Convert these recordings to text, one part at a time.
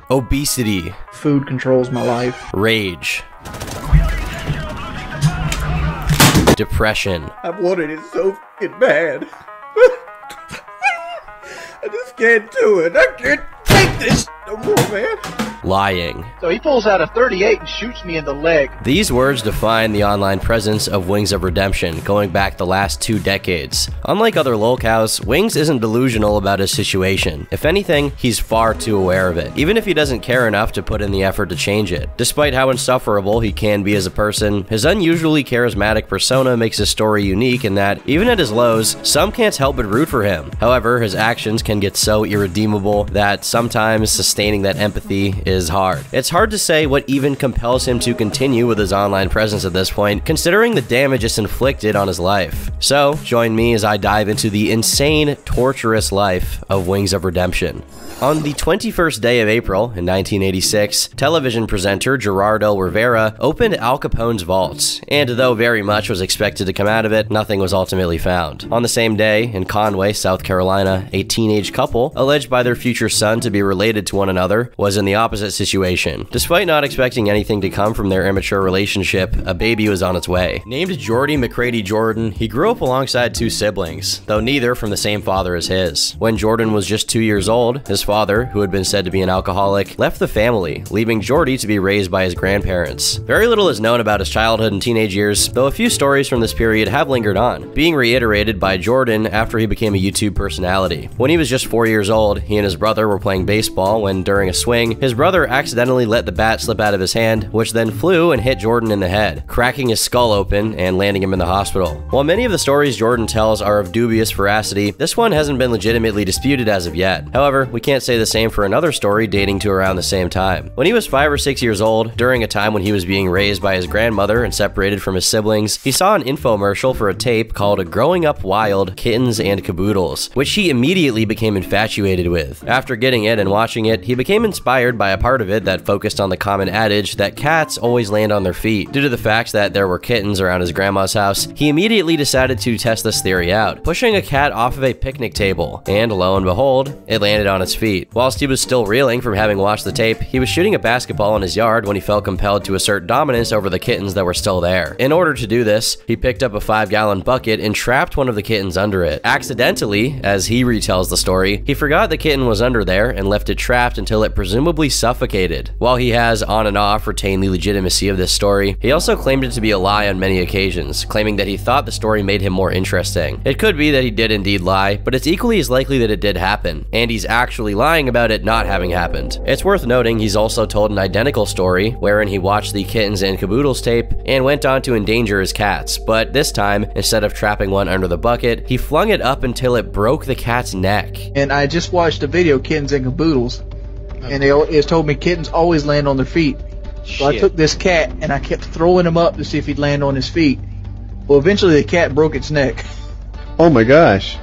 Obesity. Food controls my life. Rage. Depression. I've wanted it so fucking bad. I just can't do it. I can't take this no more, man. Lying. So he pulls out a 38 and shoots me in the leg. These words define the online presence of Wings of Redemption, going back the last 2 decades. Unlike other lolcows, Wings isn't delusional about his situation. If anything, he's far too aware of it, even if he doesn't care enough to put in the effort to change it. Despite how insufferable he can be as a person, his unusually charismatic persona makes his story unique in that, even at his lows, some can't help but root for him. However, his actions can get so irredeemable that sometimes sustaining that empathy is hard. It's hard to say what even compels him to continue with his online presence at this point, considering the damage it's inflicted on his life. So, join me as I dive into the insane, torturous life of Wings of Redemption. On the 21st day of April in 1986, television presenter Gerardo Rivera opened Al Capone's vaults, and though very much was expected to come out of it, nothing was ultimately found. On the same day, in Conway, South Carolina, a teenage couple, alleged by their future son to be related to one another, was in the opposite situation. Despite not expecting anything to come from their immature relationship, a baby was on its way. Named Jordy McCready Jordan, he grew up alongside 2 siblings, though neither from the same father as his. When Jordan was just 2 years old, his father, who had been said to be an alcoholic, left the family, leaving Jordy to be raised by his grandparents. Very little is known about his childhood and teenage years, though a few stories from this period have lingered on, being reiterated by Jordan after he became a YouTube personality. When he was just 4 years old, he and his brother were playing baseball when, during a swing, his brother accidentally let the bat slip out of his hand, which then flew and hit Jordan in the head, cracking his skull open and landing him in the hospital. While many of the stories Jordan tells are of dubious veracity, this one hasn't been legitimately disputed as of yet. However, we can't say the same for another story dating to around the same time. When he was 5 or 6 years old, during a time when he was being raised by his grandmother and separated from his siblings, he saw an infomercial for a tape called Growing Up Wild, Kittens and Caboodles, which he immediately became infatuated with. After getting it and watching it, he became inspired by a part of it that focused on the common adage that cats always land on their feet. Due to the fact that there were kittens around his grandma's house, he immediately decided to test this theory out, pushing a cat off of a picnic table, and lo and behold, it landed on its feet. Whilst he was still reeling from having watched the tape, he was shooting a basketball in his yard when he felt compelled to assert dominance over the kittens that were still there. In order to do this, he picked up a 5-gallon bucket and trapped one of the kittens under it. Accidentally, as he retells the story, he forgot the kitten was under there and left it trapped until it presumably suffocated. While he has on and off retained the legitimacy of this story, he also claimed it to be a lie on many occasions, claiming that he thought the story made him more interesting. It could be that he did indeed lie, but it's equally as likely that it did happen, and he's actually lying about it not having happened. It's worth noting he's also told an identical story wherein he watched the Kittens and Caboodles tape and went on to endanger his cats, but this time, instead of trapping one under the bucket, he flung it up until it broke the cat's neck. And I just watched a video, Kittens and Caboodles, and it told me kittens always land on their feet. So I took this cat and I kept throwing him up to see if he'd land on his feet. Well, eventually the cat broke its neck. Oh my gosh.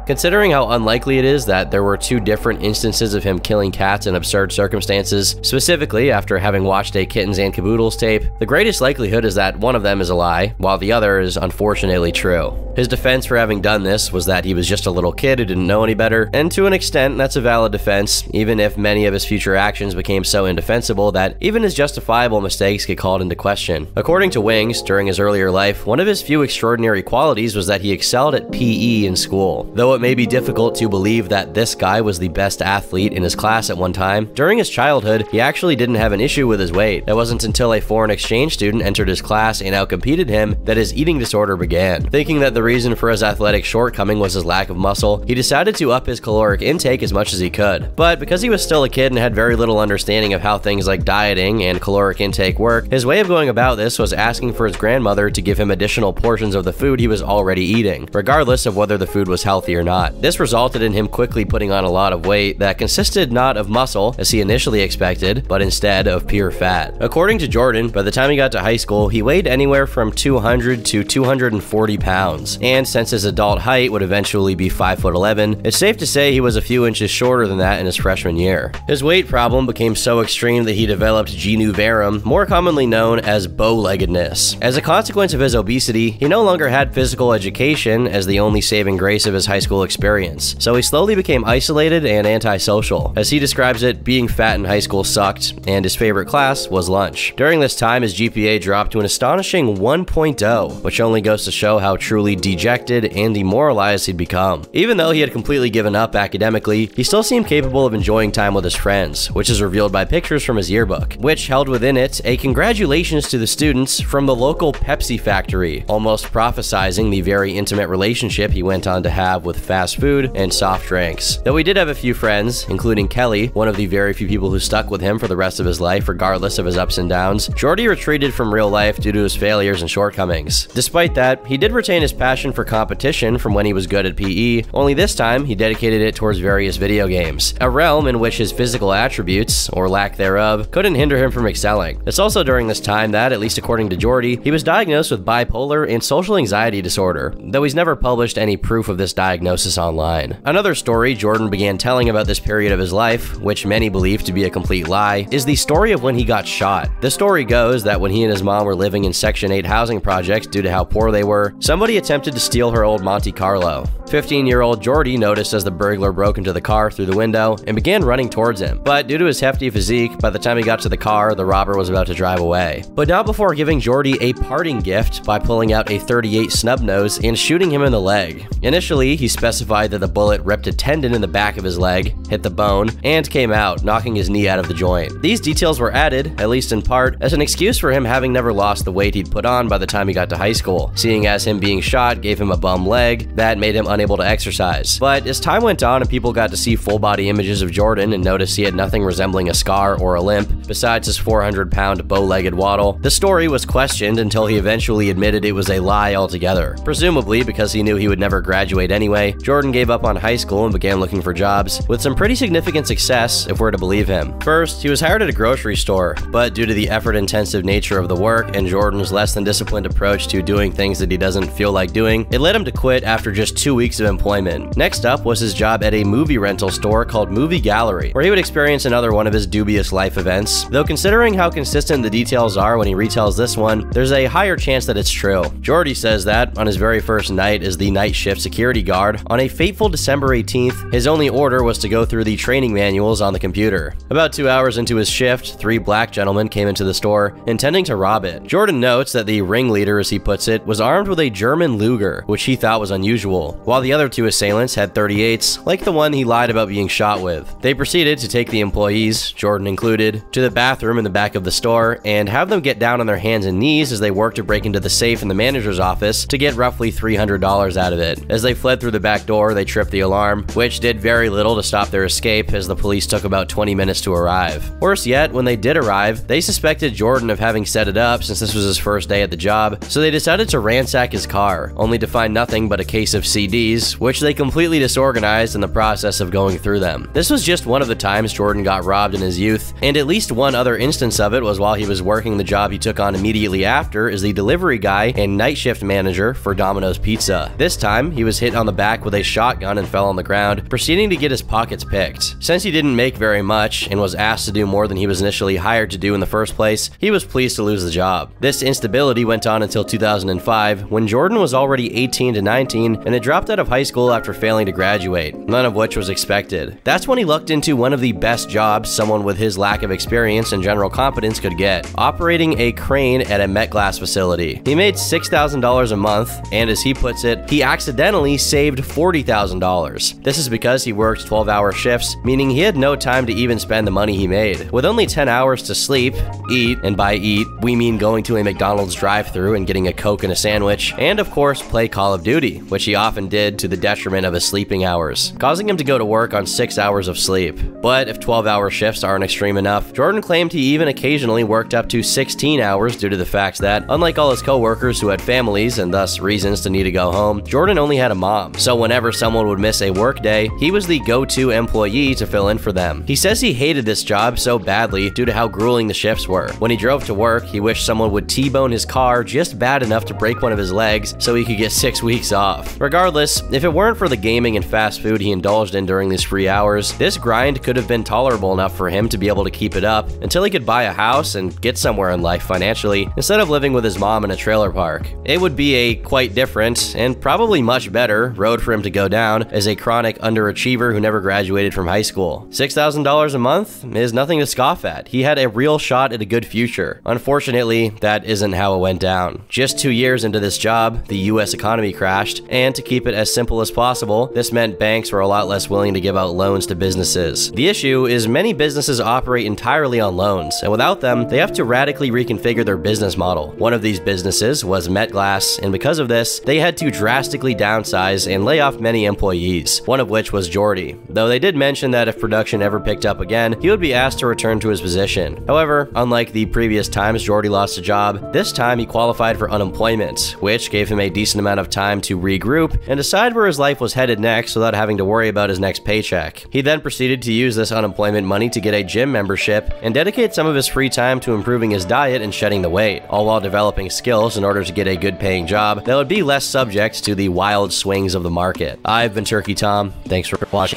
Considering how unlikely it is that there were 2 different instances of him killing cats in absurd circumstances, specifically after having watched a Kittens and Caboodles tape, the greatest likelihood is that one of them is a lie, while the other is unfortunately true. His defense for having done this was that he was just a little kid who didn't know any better, and to an extent, that's a valid defense, even if many of his future actions became so indefensible that even his justifiable mistakes get called into question. According to Wings, during his earlier life, one of his few extraordinary qualities was that he excelled at PE in school. Though it may be difficult to believe that this guy was the best athlete in his class at one time, during his childhood, he actually didn't have an issue with his weight. It wasn't until a foreign exchange student entered his class and outcompeted him that his eating disorder began. Thinking that the reason for his athletic shortcoming was his lack of muscle, he decided to up his caloric intake as much as he could. But because he was still a kid and had very little understanding of how things like dieting and caloric intake work, his way of going about this was asking for his grandmother to give him additional portions of the food he was already eating, regardless of whether the food was healthy or not. This resulted in him quickly putting on a lot of weight that consisted not of muscle, as he initially expected, but instead of pure fat. According to Jordan, by the time he got to high school, he weighed anywhere from 200 to 240 pounds, and since his adult height would eventually be 5'11", it's safe to say he was a few inches shorter than that in his freshman year. His weight problem became so extreme that he developed genu varum, more commonly known as bow-leggedness. As a consequence of his obesity, he no longer had physical education, as the only saving grace of his high school school experience, so he slowly became isolated and antisocial. As he describes it, being fat in high school sucked, and his favorite class was lunch. During this time, his GPA dropped to an astonishing 1.0, which only goes to show how truly dejected and demoralized he'd become. Even though he had completely given up academically, he still seemed capable of enjoying time with his friends, which is revealed by pictures from his yearbook, which held within it a congratulations to the students from the local Pepsi factory, almost prophesizing the very intimate relationship he went on to have with fast food and soft drinks. Though he did have a few friends, including Kelly, one of the very few people who stuck with him for the rest of his life regardless of his ups and downs, Jordy retreated from real life due to his failures and shortcomings. Despite that, he did retain his passion for competition from when he was good at PE, only this time he dedicated it towards various video games, a realm in which his physical attributes, or lack thereof, couldn't hinder him from excelling. It's also during this time that, at least according to Jordy, he was diagnosed with bipolar and social anxiety disorder, though he's never published any proof of this diagnosis online. Another story Jordan began telling about this period of his life, which many believe to be a complete lie, is the story of when he got shot. The story goes that when he and his mom were living in Section 8 housing projects due to how poor they were, somebody attempted to steal her old Monte Carlo. 15-year-old Jordy noticed as the burglar broke into the car through the window and began running towards him, but due to his hefty physique, by the time he got to the car, the robber was about to drive away. But not before giving Jordy a parting gift by pulling out a .38 snub nose and shooting him in the leg. Initially, he specified that the bullet ripped a tendon in the back of his leg, hit the bone, and came out, knocking his knee out of the joint. These details were added, at least in part, as an excuse for him having never lost the weight he'd put on by the time he got to high school, seeing as him being shot gave him a bum leg that made him unable to exercise. But as time went on and people got to see full-body images of Jordan and noticed he had nothing resembling a scar or a limp, besides his 400-pound bow-legged waddle, the story was questioned until he eventually admitted it was a lie altogether. Presumably because he knew he would never graduate anyway, Jordan gave up on high school and began looking for jobs, with some pretty significant success if we're to believe him. First, he was hired at a grocery store, but due to the effort-intensive nature of the work and Jordan's less than disciplined approach to doing things that he doesn't feel like doing, it led him to quit after just 2 weeks of employment. Next up was his job at a movie rental store called Movie Gallery, where he would experience another one of his dubious life events, though considering how consistent the details are when he retells this one, there's a higher chance that it's true. Jordy says that, on his very first night as the night shift security guard, on a fateful December 18th, his only order was to go through the training manuals on the computer. About 2 hours into his shift, 3 black gentlemen came into the store, intending to rob it. Jordan notes that the ringleader, as he puts it, was armed with a German Luger, which he thought was unusual, while the other 2 assailants had .38s, like the one he lied about being shot with. They proceeded to take the employees, Jordan included, to the bathroom in the back of the store and have them get down on their hands and knees as they worked to break into the safe in the manager's office to get roughly $300 out of it. As they fled through the back door, they tripped the alarm, which did very little to stop their escape as the police took about 20 minutes to arrive. Worse yet, when they did arrive, they suspected Jordan of having set it up since this was his first day at the job, so they decided to ransack his car, only to find nothing but a case of CDs, which they completely disorganized in the process of going through them. This was just one of the times Jordan got robbed in his youth, and at least one other instance of it was while he was working the job he took on immediately after as the delivery guy and night shift manager for Domino's Pizza. This time, he was hit on the back with a shotgun and fell on the ground, proceeding to get his pockets picked. Since he didn't make very much and was asked to do more than he was initially hired to do in the first place, he was pleased to lose the job. This instability went on until 2005, when Jordan was already 18 to 19 and had dropped out of high school after failing to graduate, none of which was expected. That's when he lucked into one of the best jobs someone with his lack of experience and general competence could get, operating a crane at a Met Glass facility. He made $6,000 a month, and as he puts it, he accidentally saved $40,000. This is because he worked 12-hour shifts, meaning he had no time to even spend the money he made. With only 10 hours to sleep, eat, and by eat, we mean going to a McDonald's drive-thru and getting a Coke and a sandwich, and of course play Call of Duty, which he often did to the detriment of his sleeping hours, causing him to go to work on 6 hours of sleep. But if 12-hour shifts aren't extreme enough, Jordan claimed he even occasionally worked up to 16 hours due to the fact that, unlike all his co-workers who had families and thus reasons to need to go home, Jordan only had a mom, so whenever someone would miss a work day, he was the go-to employee to fill in for them. He says he hated this job so badly due to how grueling the shifts were. When he drove to work, he wished someone would T-bone his car just bad enough to break one of his legs so he could get 6 weeks off. Regardless, if it weren't for the gaming and fast food he indulged in during these free hours, this grind could have been tolerable enough for him to be able to keep it up until he could buy a house and get somewhere in life financially, instead of living with his mom in a trailer park. It would be a quite different, and probably much better, road road for him to go down as a chronic underachiever who never graduated from high school. $6,000 a month is nothing to scoff at. He had a real shot at a good future. Unfortunately, that isn't how it went down. Just 2 years into this job, the US economy crashed, and to keep it as simple as possible, this meant banks were a lot less willing to give out loans to businesses. The issue is many businesses operate entirely on loans, and without them, they have to radically reconfigure their business model. One of these businesses was Metglass, and because of this, they had to drastically downsize and lay off many employees, one of which was Jordy, though they did mention that if production ever picked up again, he would be asked to return to his position. However, unlike the previous times Jordy lost a job, this time he qualified for unemployment, which gave him a decent amount of time to regroup and decide where his life was headed next without having to worry about his next paycheck. He then proceeded to use this unemployment money to get a gym membership and dedicate some of his free time to improving his diet and shedding the weight, all while developing skills in order to get a good paying job that would be less subject to the wild swings of the market. I've been Turkey Tom. Thanks for watching.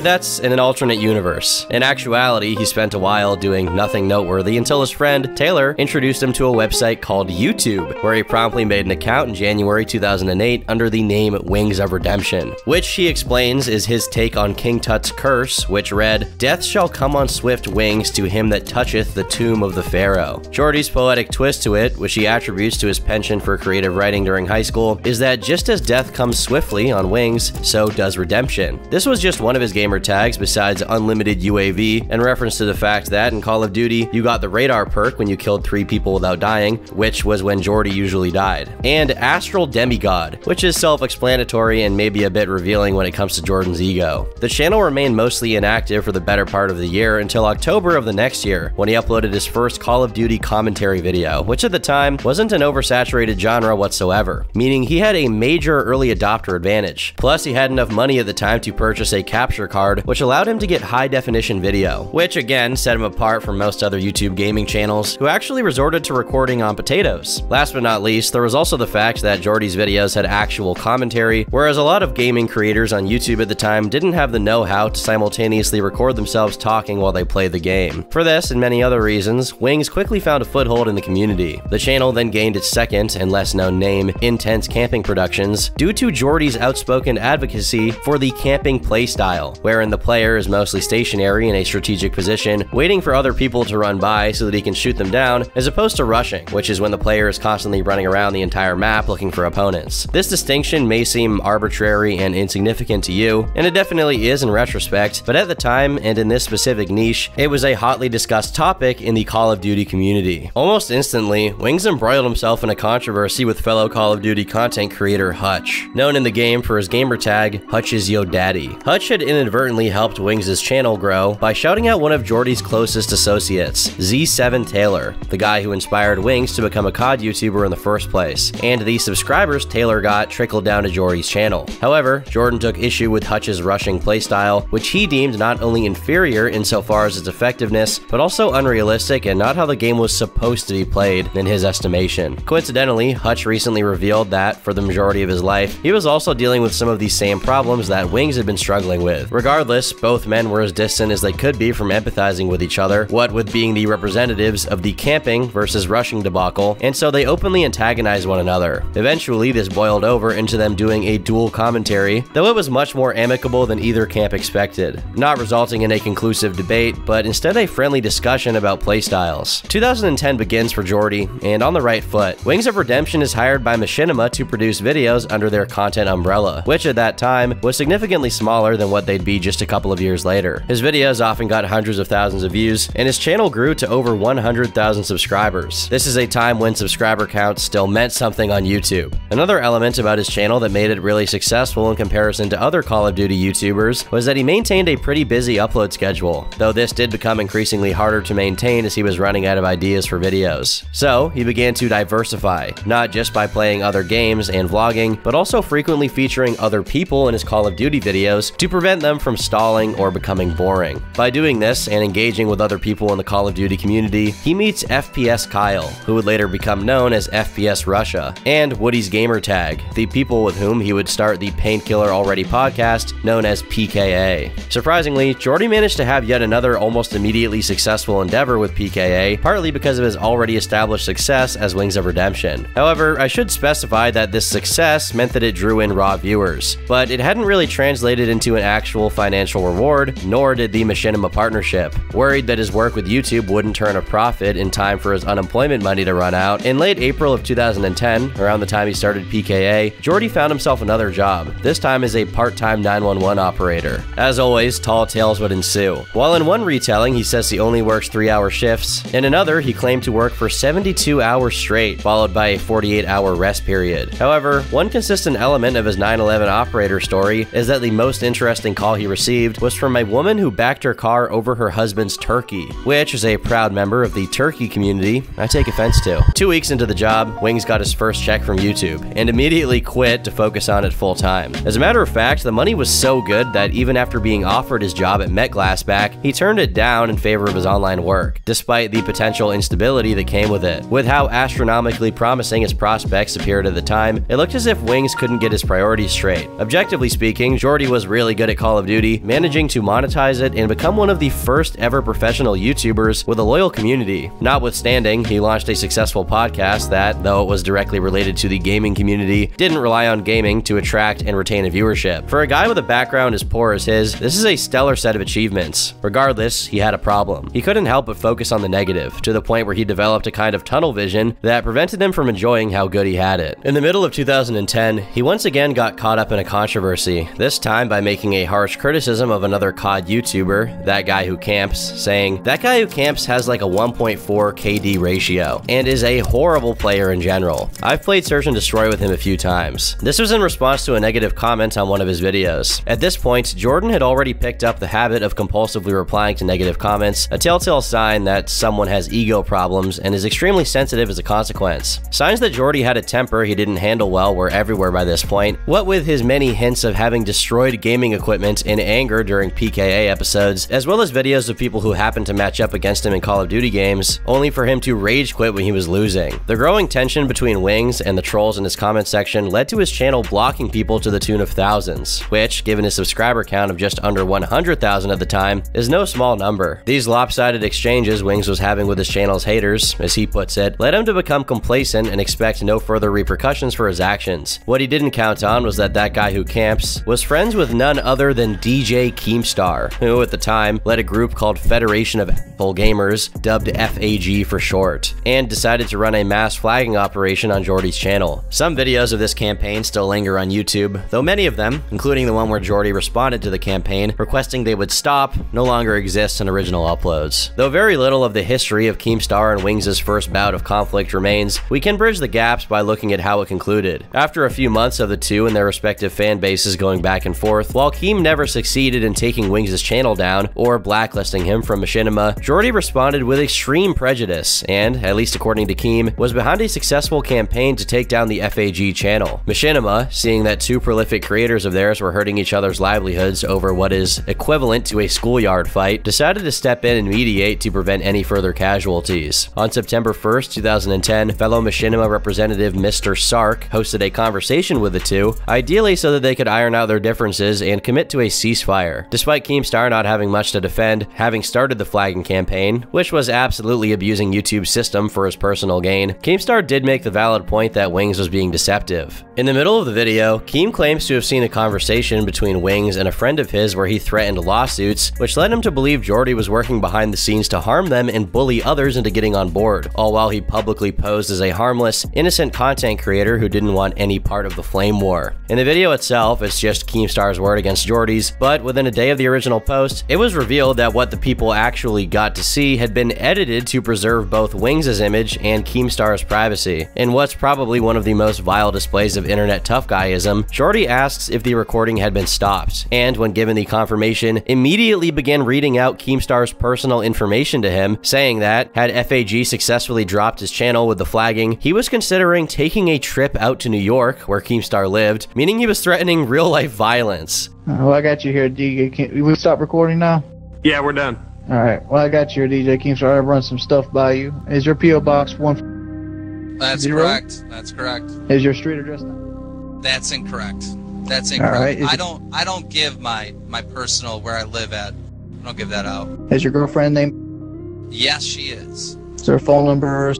That's in an alternate universe. In actuality, he spent a while doing nothing noteworthy until his friend Taylor introduced him to a website called YouTube, where he promptly made an account in January 2008 under the name Wings of Redemption, which he explains is his take on King Tut's curse, which read, "Death shall come on swift wings to him that toucheth the tomb of the Pharaoh." Jordy's poetic twist to it, which he attributes to his penchant for creative writing during high school, is that just as death comes swiftly on wings, so does redemption. This was just one of his gamer tags besides unlimited UAV, in reference to the fact that in Call of Duty, you got the radar perk when you killed 3 people without dying, which was when Jordy usually died, and Astral Demigod, which is self-explanatory and maybe a bit revealing when it comes to Jordan's ego. The channel remained mostly inactive for the better part of the year until October of the next year, when he uploaded his first Call of Duty commentary video, which at the time wasn't an oversaturated genre whatsoever, meaning he had a major early adopter advantage. Plus, he had enough money at the time to purchase a capture card, which allowed him to get high-definition video, which again set him apart from most other YouTube gaming channels, who actually resorted to recording on potatoes. Last but not least, there was also the fact that Jordy's videos had actual commentary, whereas a lot of gaming creators on YouTube at the time didn't have the know-how to simultaneously record themselves talking while they played the game. For this and many other reasons, Wings quickly found a foothold in the community. The channel then gained its second and less known name, Intense Camping Productions, due to Jordy's outspoken advocacy for the camping playstyle, wherein the player is mostly stationary in a strategic position, waiting for other people to run by so that he can shoot them down, as opposed to rushing, which is when the player is constantly running around the entire map looking for opponents. This distinction may seem arbitrary and insignificant to you, and it definitely is in retrospect, but at the time, and in this specific niche, it was a hotly discussed topic in the Call of Duty community. Almost instantly, Wings embroiled himself in a controversy with fellow Call of Duty content creator Hutch, known in the game for his gamer tag, Hutch is Yo Daddy. Hutch had inadvertently helped Wings' channel grow by shouting out one of Jordy's closest associates, Z7 Taylor, the guy who inspired Wings to become a COD YouTuber in the first place, and the subscribers Taylor got trickled down to Jordy's channel. However, Jordan took issue with Hutch's rushing playstyle, which he deemed not only inferior insofar as its effectiveness, but also unrealistic and not how the game was supposed to be played in his estimation. Coincidentally, Hutch recently revealed that, for the majority of his life, he was also dealing with some of these same problems that Wings had been struggling with. Regardless, both men were as distant as they could be from empathizing with each other, what with being the representatives of the camping versus rushing debacle, and so they openly antagonized one another. Eventually, this boiled over into them doing a dual commentary, though it was much more amicable than either camp expected, not resulting in a conclusive debate, but instead a friendly discussion about playstyles. 2010 begins for Jordy, and on the right foot, Wings of Redemption is hired by Machinima to produce videos under their content umbrella, which at that time was significantly smaller than what they'd be just a couple of years later. His videos often got hundreds of thousands of views, and his channel grew to over 100,000 subscribers. This is a time when subscriber counts still meant something on YouTube. Another element about his channel that made it really successful in comparison to other Call of Duty YouTubers was that he maintained a pretty busy upload schedule, though this did become increasingly harder to maintain as he was running out of ideas for videos. So, he began to diversify, not just by playing other games and vlogging, but also frequently featuring other people in his Call of Duty videos to prevent them from stalling or becoming boring. By doing this and engaging with other people in the Call of Duty community, he meets FPS Kyle, who would later become known as FPS Russia, and Woody's gamer tag, the people with whom he would start the Painkiller Already podcast, known as PKA. Surprisingly, Jordy managed to have yet another almost immediately successful endeavor with PKA, partly because of his already established success as Wings of Redemption. However, I should specify that this success meant that it drew drew in raw viewers, but it hadn't really translated into an actual financial reward, nor did the Machinima partnership. Worried that his work with YouTube wouldn't turn a profit in time for his unemployment money to run out, in late April of 2010, around the time he started PKA, Jordy found himself another job, this time as a part-time 911 operator. As always, tall tales would ensue. While in one retelling he says he only works 3-hour shifts, in another he claimed to work for 72 hours straight, followed by a 48-hour rest period. However, one consistent element of his 9/11 operator story is that the most interesting call he received was from a woman who backed her car over her husband's turkey, which, as a proud member of the turkey community, I take offense to. 2 weeks into the job, Wings got his first check from YouTube, and immediately quit to focus on it full time. As a matter of fact, the money was so good that even after being offered his job at MetGlassback, he turned it down in favor of his online work, despite the potential instability that came with it. With how astronomically promising his prospects appeared at the time, it looked as if Wings couldn't get his priorities straight. Objectively speaking, Jordy was really good at Call of Duty, managing to monetize it and become one of the first ever professional YouTubers with a loyal community. Notwithstanding, he launched a successful podcast that, though it was directly related to the gaming community, didn't rely on gaming to attract and retain a viewership. For a guy with a background as poor as his, this is a stellar set of achievements. Regardless, he had a problem. He couldn't help but focus on the negative, to the point where he developed a kind of tunnel vision that prevented him from enjoying how good he had it. In the middle of 2010, he once again got caught up in a controversy, this time by making a harsh criticism of another COD YouTuber, That Guy Who Camps, saying, "That guy who camps has like a 1.4 KD ratio, and is a horrible player in general. I've played Search and Destroy with him a few times." This was in response to a negative comment on one of his videos. At this point, Jordan had already picked up the habit of compulsively replying to negative comments, a telltale sign that someone has ego problems and is extremely sensitive as a consequence. Signs that Jordy had a temper he didn't handle well were everywhere by this point, what with his many hints of having destroyed gaming equipment in anger during PKA episodes, as well as videos of people who happened to match up against him in Call of Duty games, only for him to rage quit when he was losing. The growing tension between Wings and the trolls in his comment section led to his channel blocking people to the tune of thousands, which, given his subscriber count of just under 100,000 at the time, is no small number. These lopsided exchanges Wings was having with his channel's haters, as he puts it, led him to become complacent and expect no further repercussions for his actions. What he didn't count on was that That Guy Who Camps was friends with none other than DJ Keemstar, who at the time led a group called Federation of Asshole Gamers, dubbed FAG for short, and decided to run a mass flagging operation on Jordy's channel. Some videos of this campaign still linger on YouTube, though many of them, including the one where Jordy responded to the campaign requesting they would stop, no longer exist in original uploads. Though very little of the history of Keemstar and Wings' first bout of conflict remains, we can bridge the gaps by looking at how it concluded. After a few months of the two and their respective fan bases going back and forth, while Keem never succeeded in taking Wings' channel down or blacklisting him from Machinima, Jordy responded with extreme prejudice and, at least according to Keem, was behind a successful campaign to take down the FAG channel. Machinima, seeing that two prolific creators of theirs were hurting each other's livelihoods over what is equivalent to a schoolyard fight, decided to step in and mediate to prevent any further casualties. On September 1st, 2010, fellow Machinima representative Mr. Sark hosted a conversation with the two, ideally so that they could iron out their differences and commit to a ceasefire. Despite Keemstar not having much to defend, having started the flagging campaign, which was absolutely abusing YouTube's system for his personal gain, Keemstar did make the valid point that Wings was being deceptive. In the middle of the video, Keem claims to have seen a conversation between Wings and a friend of his where he threatened lawsuits, which led him to believe Jordy was working behind the scenes to harm them and bully others into getting on board, all while he publicly posed as a harmless, innocent content creator who didn't want any part of the flame war. In the video itself, it's just Keemstar's word against Jordy's, but within a day of the original post, it was revealed that what the people actually got to see had been edited to preserve both Wings' image and Keemstar's privacy. In what's probably one of the most vile displays of internet tough guyism, Jordy asks if the recording had been stopped, and when given the confirmation, immediately began reading out Keemstar's personal information to him, saying that, had FAG successfully dropped his channel with the flagging, he was considering taking a trip out to New York, where Keemstar lived, meaning he was threatening real-life violence. Well, I got you here, DJ. We stop recording now? Yeah, we're done. Alright, well, I got you here, DJ Keemstar. I've run some stuff by you. Is your P.O. Box 1? That's correct. That's correct. Is your street address now? That's incorrect. That's incorrect. Right, I don't give my personal where I live at. I don't give that out. Is your girlfriend named? Yes, she is. Is there a phone number?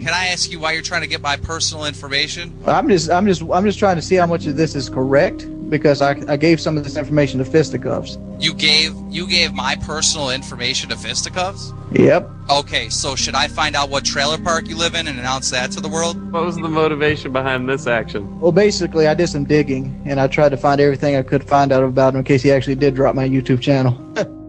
Can I ask you why you're trying to get my personal information? I'm just trying to see how much of this is correct, because I gave some of this information to Fisticuffs. You gave my personal information to Fisticuffs? Yep. Okay, so should I find out what trailer park you live in and announce that to the world? What was the motivation behind this action? Well, basically, I did some digging, and I tried to find everything I could find out about him in case he actually did drop my YouTube channel.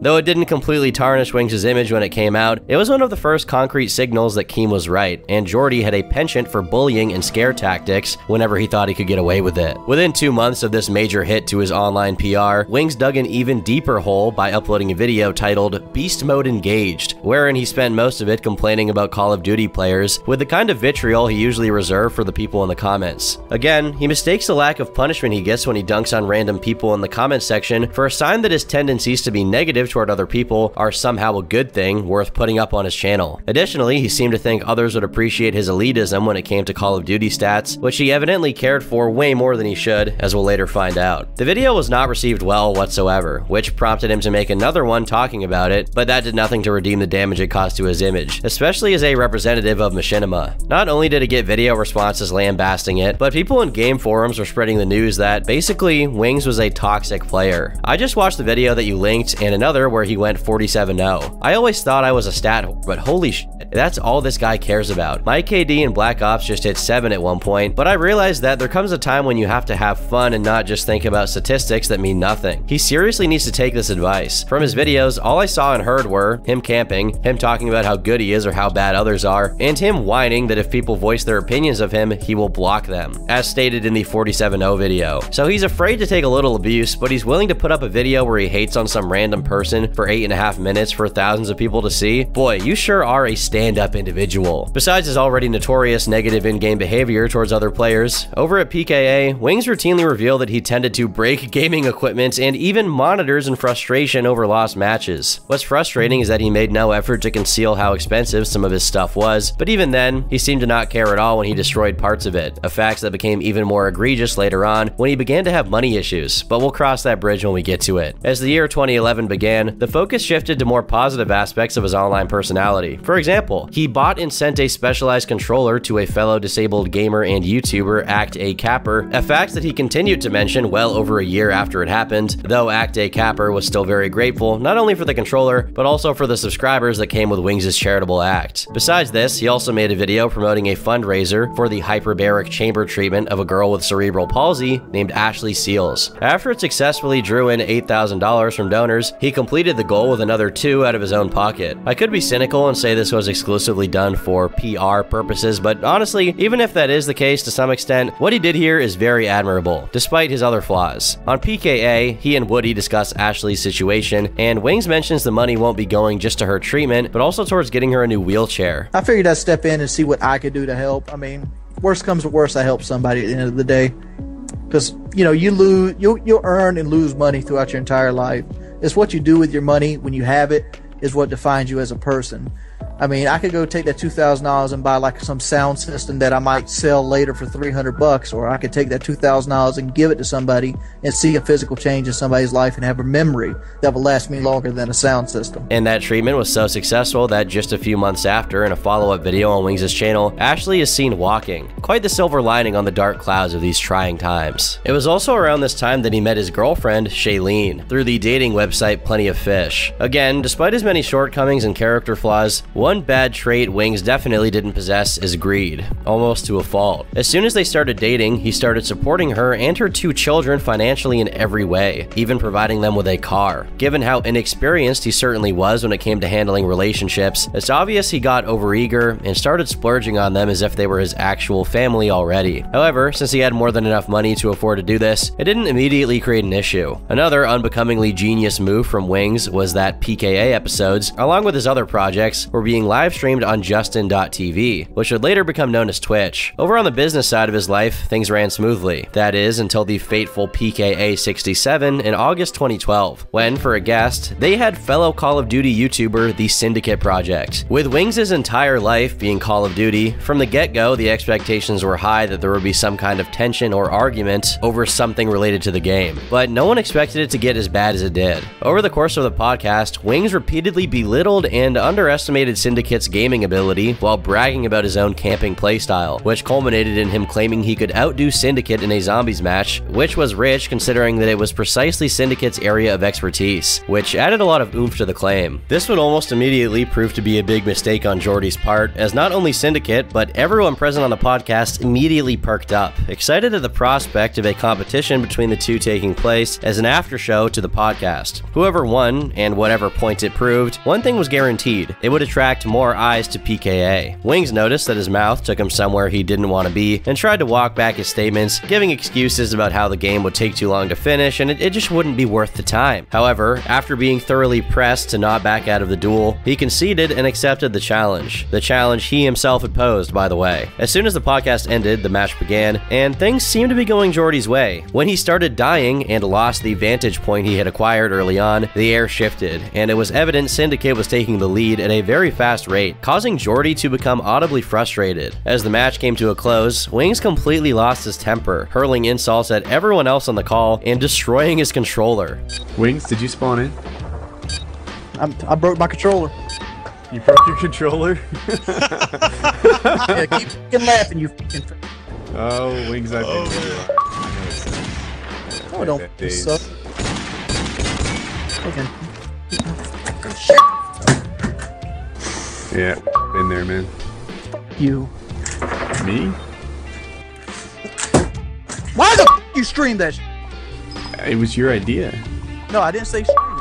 Though it didn't completely tarnish Wings' image when it came out, it was one of the first concrete signals that Keem was right, and Jordy had a penchant for bullying and scare tactics whenever he thought he could get away with it. Within 2 months of this major hit to his online PR, Wings dug an even deeper hole by uploading a video titled Beast Mode Engaged, wherein he spent most of it complaining about Call of Duty players with the kind of vitriol he usually reserved for the people in the comments. Again, he mistakes the lack of punishment he gets when he dunks on random people in the comment section for a sign that his tendencies to be negative toward other people are somehow a good thing worth putting up on his channel. Additionally, he seemed to think others would appreciate his elitism when it came to Call of Duty stats, which he evidently cared for way more than he should, as we'll later find out. The video was not received well whatsoever, which prompted him to make another one talking about it, but that did nothing to redeem the damage it caused to his image, especially as a representative of machinima. Not only did it get video responses lambasting it, but people in game forums were spreading the news that basically Wings was a toxic player. I just watched the video that you linked and another where he went 47-0. I always thought I was a stat whore, but holy shit, that's all this guy cares about. My KD in Black Ops just hit 7 at one point, but I realized that there comes a time when you have to have fun and not just think about statistics that mean nothing. He seriously needs to take this advice. From his videos, all I saw and heard were him camping, him talking about how good he is or how bad others are, and him whining that if people voice their opinions of him, he will block them, as stated in the 47-0 video. So he's afraid to take a little abuse, but he's willing to put up a video where he hates on some random person for 8.5 minutes for thousands of people to see. Boy, you sure are a stand-up individual. Besides his already notorious negative in-game behavior towards other players, over at PKA, Wings routinely revealed that he tended to break gaming equipment and even monitors in frustration over lost matches. What's frustrating is that he made no effort to conceal how expensive some of his stuff was, but even then, he seemed to not care at all when he destroyed parts of it, a fact that became even more egregious later on when he began to have money issues, but we'll cross that bridge when we get to it. As the year 2011 began, the focus shifted to more positive aspects of his online personality. For example, he bought and sent a specialized controller to a fellow disabled gamer and YouTuber, Act A Capper, a fact that he continued to mention well over a year after it happened, though Act A Capper was still very grateful, not only for the controller, but also for the subscribers that came with Wings' charitable act. Besides this, he also made a video promoting a fundraiser for the hyperbaric chamber treatment of a girl with cerebral palsy named Ashley Seals. After it successfully drew in $8,000 from donors, he completed the goal with another $2,000 out of his own pocket. I could be cynical and say this was exclusively done for PR purposes, but honestly, even if that is the case to some extent, what he did here is very admirable, despite his other flaws. On PKA, he and Woody discuss Ashley's situation, and Wings mentions the money won't be going just to her treatment, but also towards getting her a new wheelchair. I figured I'd step in and see what I could do to help. I mean, worst comes to worst, I help somebody at the end of the day. Because, you know, you'll earn and lose money throughout your entire life. It's what you do with your money when you have it is what defines you as a person. I mean, I could go take that $2,000 and buy like some sound system that I might sell later for $300, or I could take that $2,000 and give it to somebody and see a physical change in somebody's life and have a memory that will last me longer than a sound system. And that treatment was so successful that just a few months after, in a follow-up video on Wings' channel, Ashley is seen walking. Quite the silver lining on the dark clouds of these trying times. It was also around this time that he met his girlfriend, Shailene, through the dating website Plenty of Fish. Again, despite his many shortcomings and character flaws, one bad trait Wings definitely didn't possess is greed, almost to a fault. As soon as they started dating, he started supporting her and her 2 children financially in every way, even providing them with a car. Given how inexperienced he certainly was when it came to handling relationships, it's obvious he got overeager and started splurging on them as if they were his actual family already. However, since he had more than enough money to afford to do this, it didn't immediately create an issue. Another unbecomingly genius move from Wings was that PKA episodes, along with his other projects, were being live streamed on Justin.tv, which would later become known as Twitch. Over on the business side of his life, things ran smoothly. That is, until the fateful PKA 67 in August 2012, when, for a guest, they had fellow Call of Duty YouTuber The Syndicate Project. With Wings' entire life being Call of Duty, from the get-go, the expectations were high that there would be some kind of tension or argument over something related to the game, but no one expected it to get as bad as it did. Over the course of the podcast, Wings repeatedly belittled and underestimated Syndicate's gaming ability while bragging about his own camping playstyle, which culminated in him claiming he could outdo Syndicate in a zombies match, which was rich considering that it was precisely Syndicate's area of expertise, which added a lot of oomph to the claim. This would almost immediately prove to be a big mistake on Jordy's part, as not only Syndicate, but everyone present on the podcast immediately perked up, excited at the prospect of a competition between the two taking place as an after show to the podcast. Whoever won, and whatever point it proved, one thing was guaranteed: it would attract more eyes to PKA. Wings noticed that his mouth took him somewhere he didn't want to be, and tried to walk back his statements, giving excuses about how the game would take too long to finish and it just wouldn't be worth the time. However, after being thoroughly pressed to not back out of the duel, he conceded and accepted the challenge. The challenge he himself had posed, by the way. As soon as the podcast ended, the match began, and things seemed to be going Jordy's way. When he started dying and lost the vantage point he had acquired early on, the air shifted, and it was evident Syndicate was taking the lead at a very fast rate, causing Jordy to become audibly frustrated. As the match came to a close, Wings completely lost his temper, hurling insults at everyone else on the call and destroying his controller. Wings, did you spawn in? I broke my controller. You broke your controller? Yeah, keep fucking laughing, you fucking. Oh, Wings, I've been Oh, don't days. suck. Okay. Yeah, been there, man. You. Me? Why the f you stream that? It was your idea. No, I didn't say stream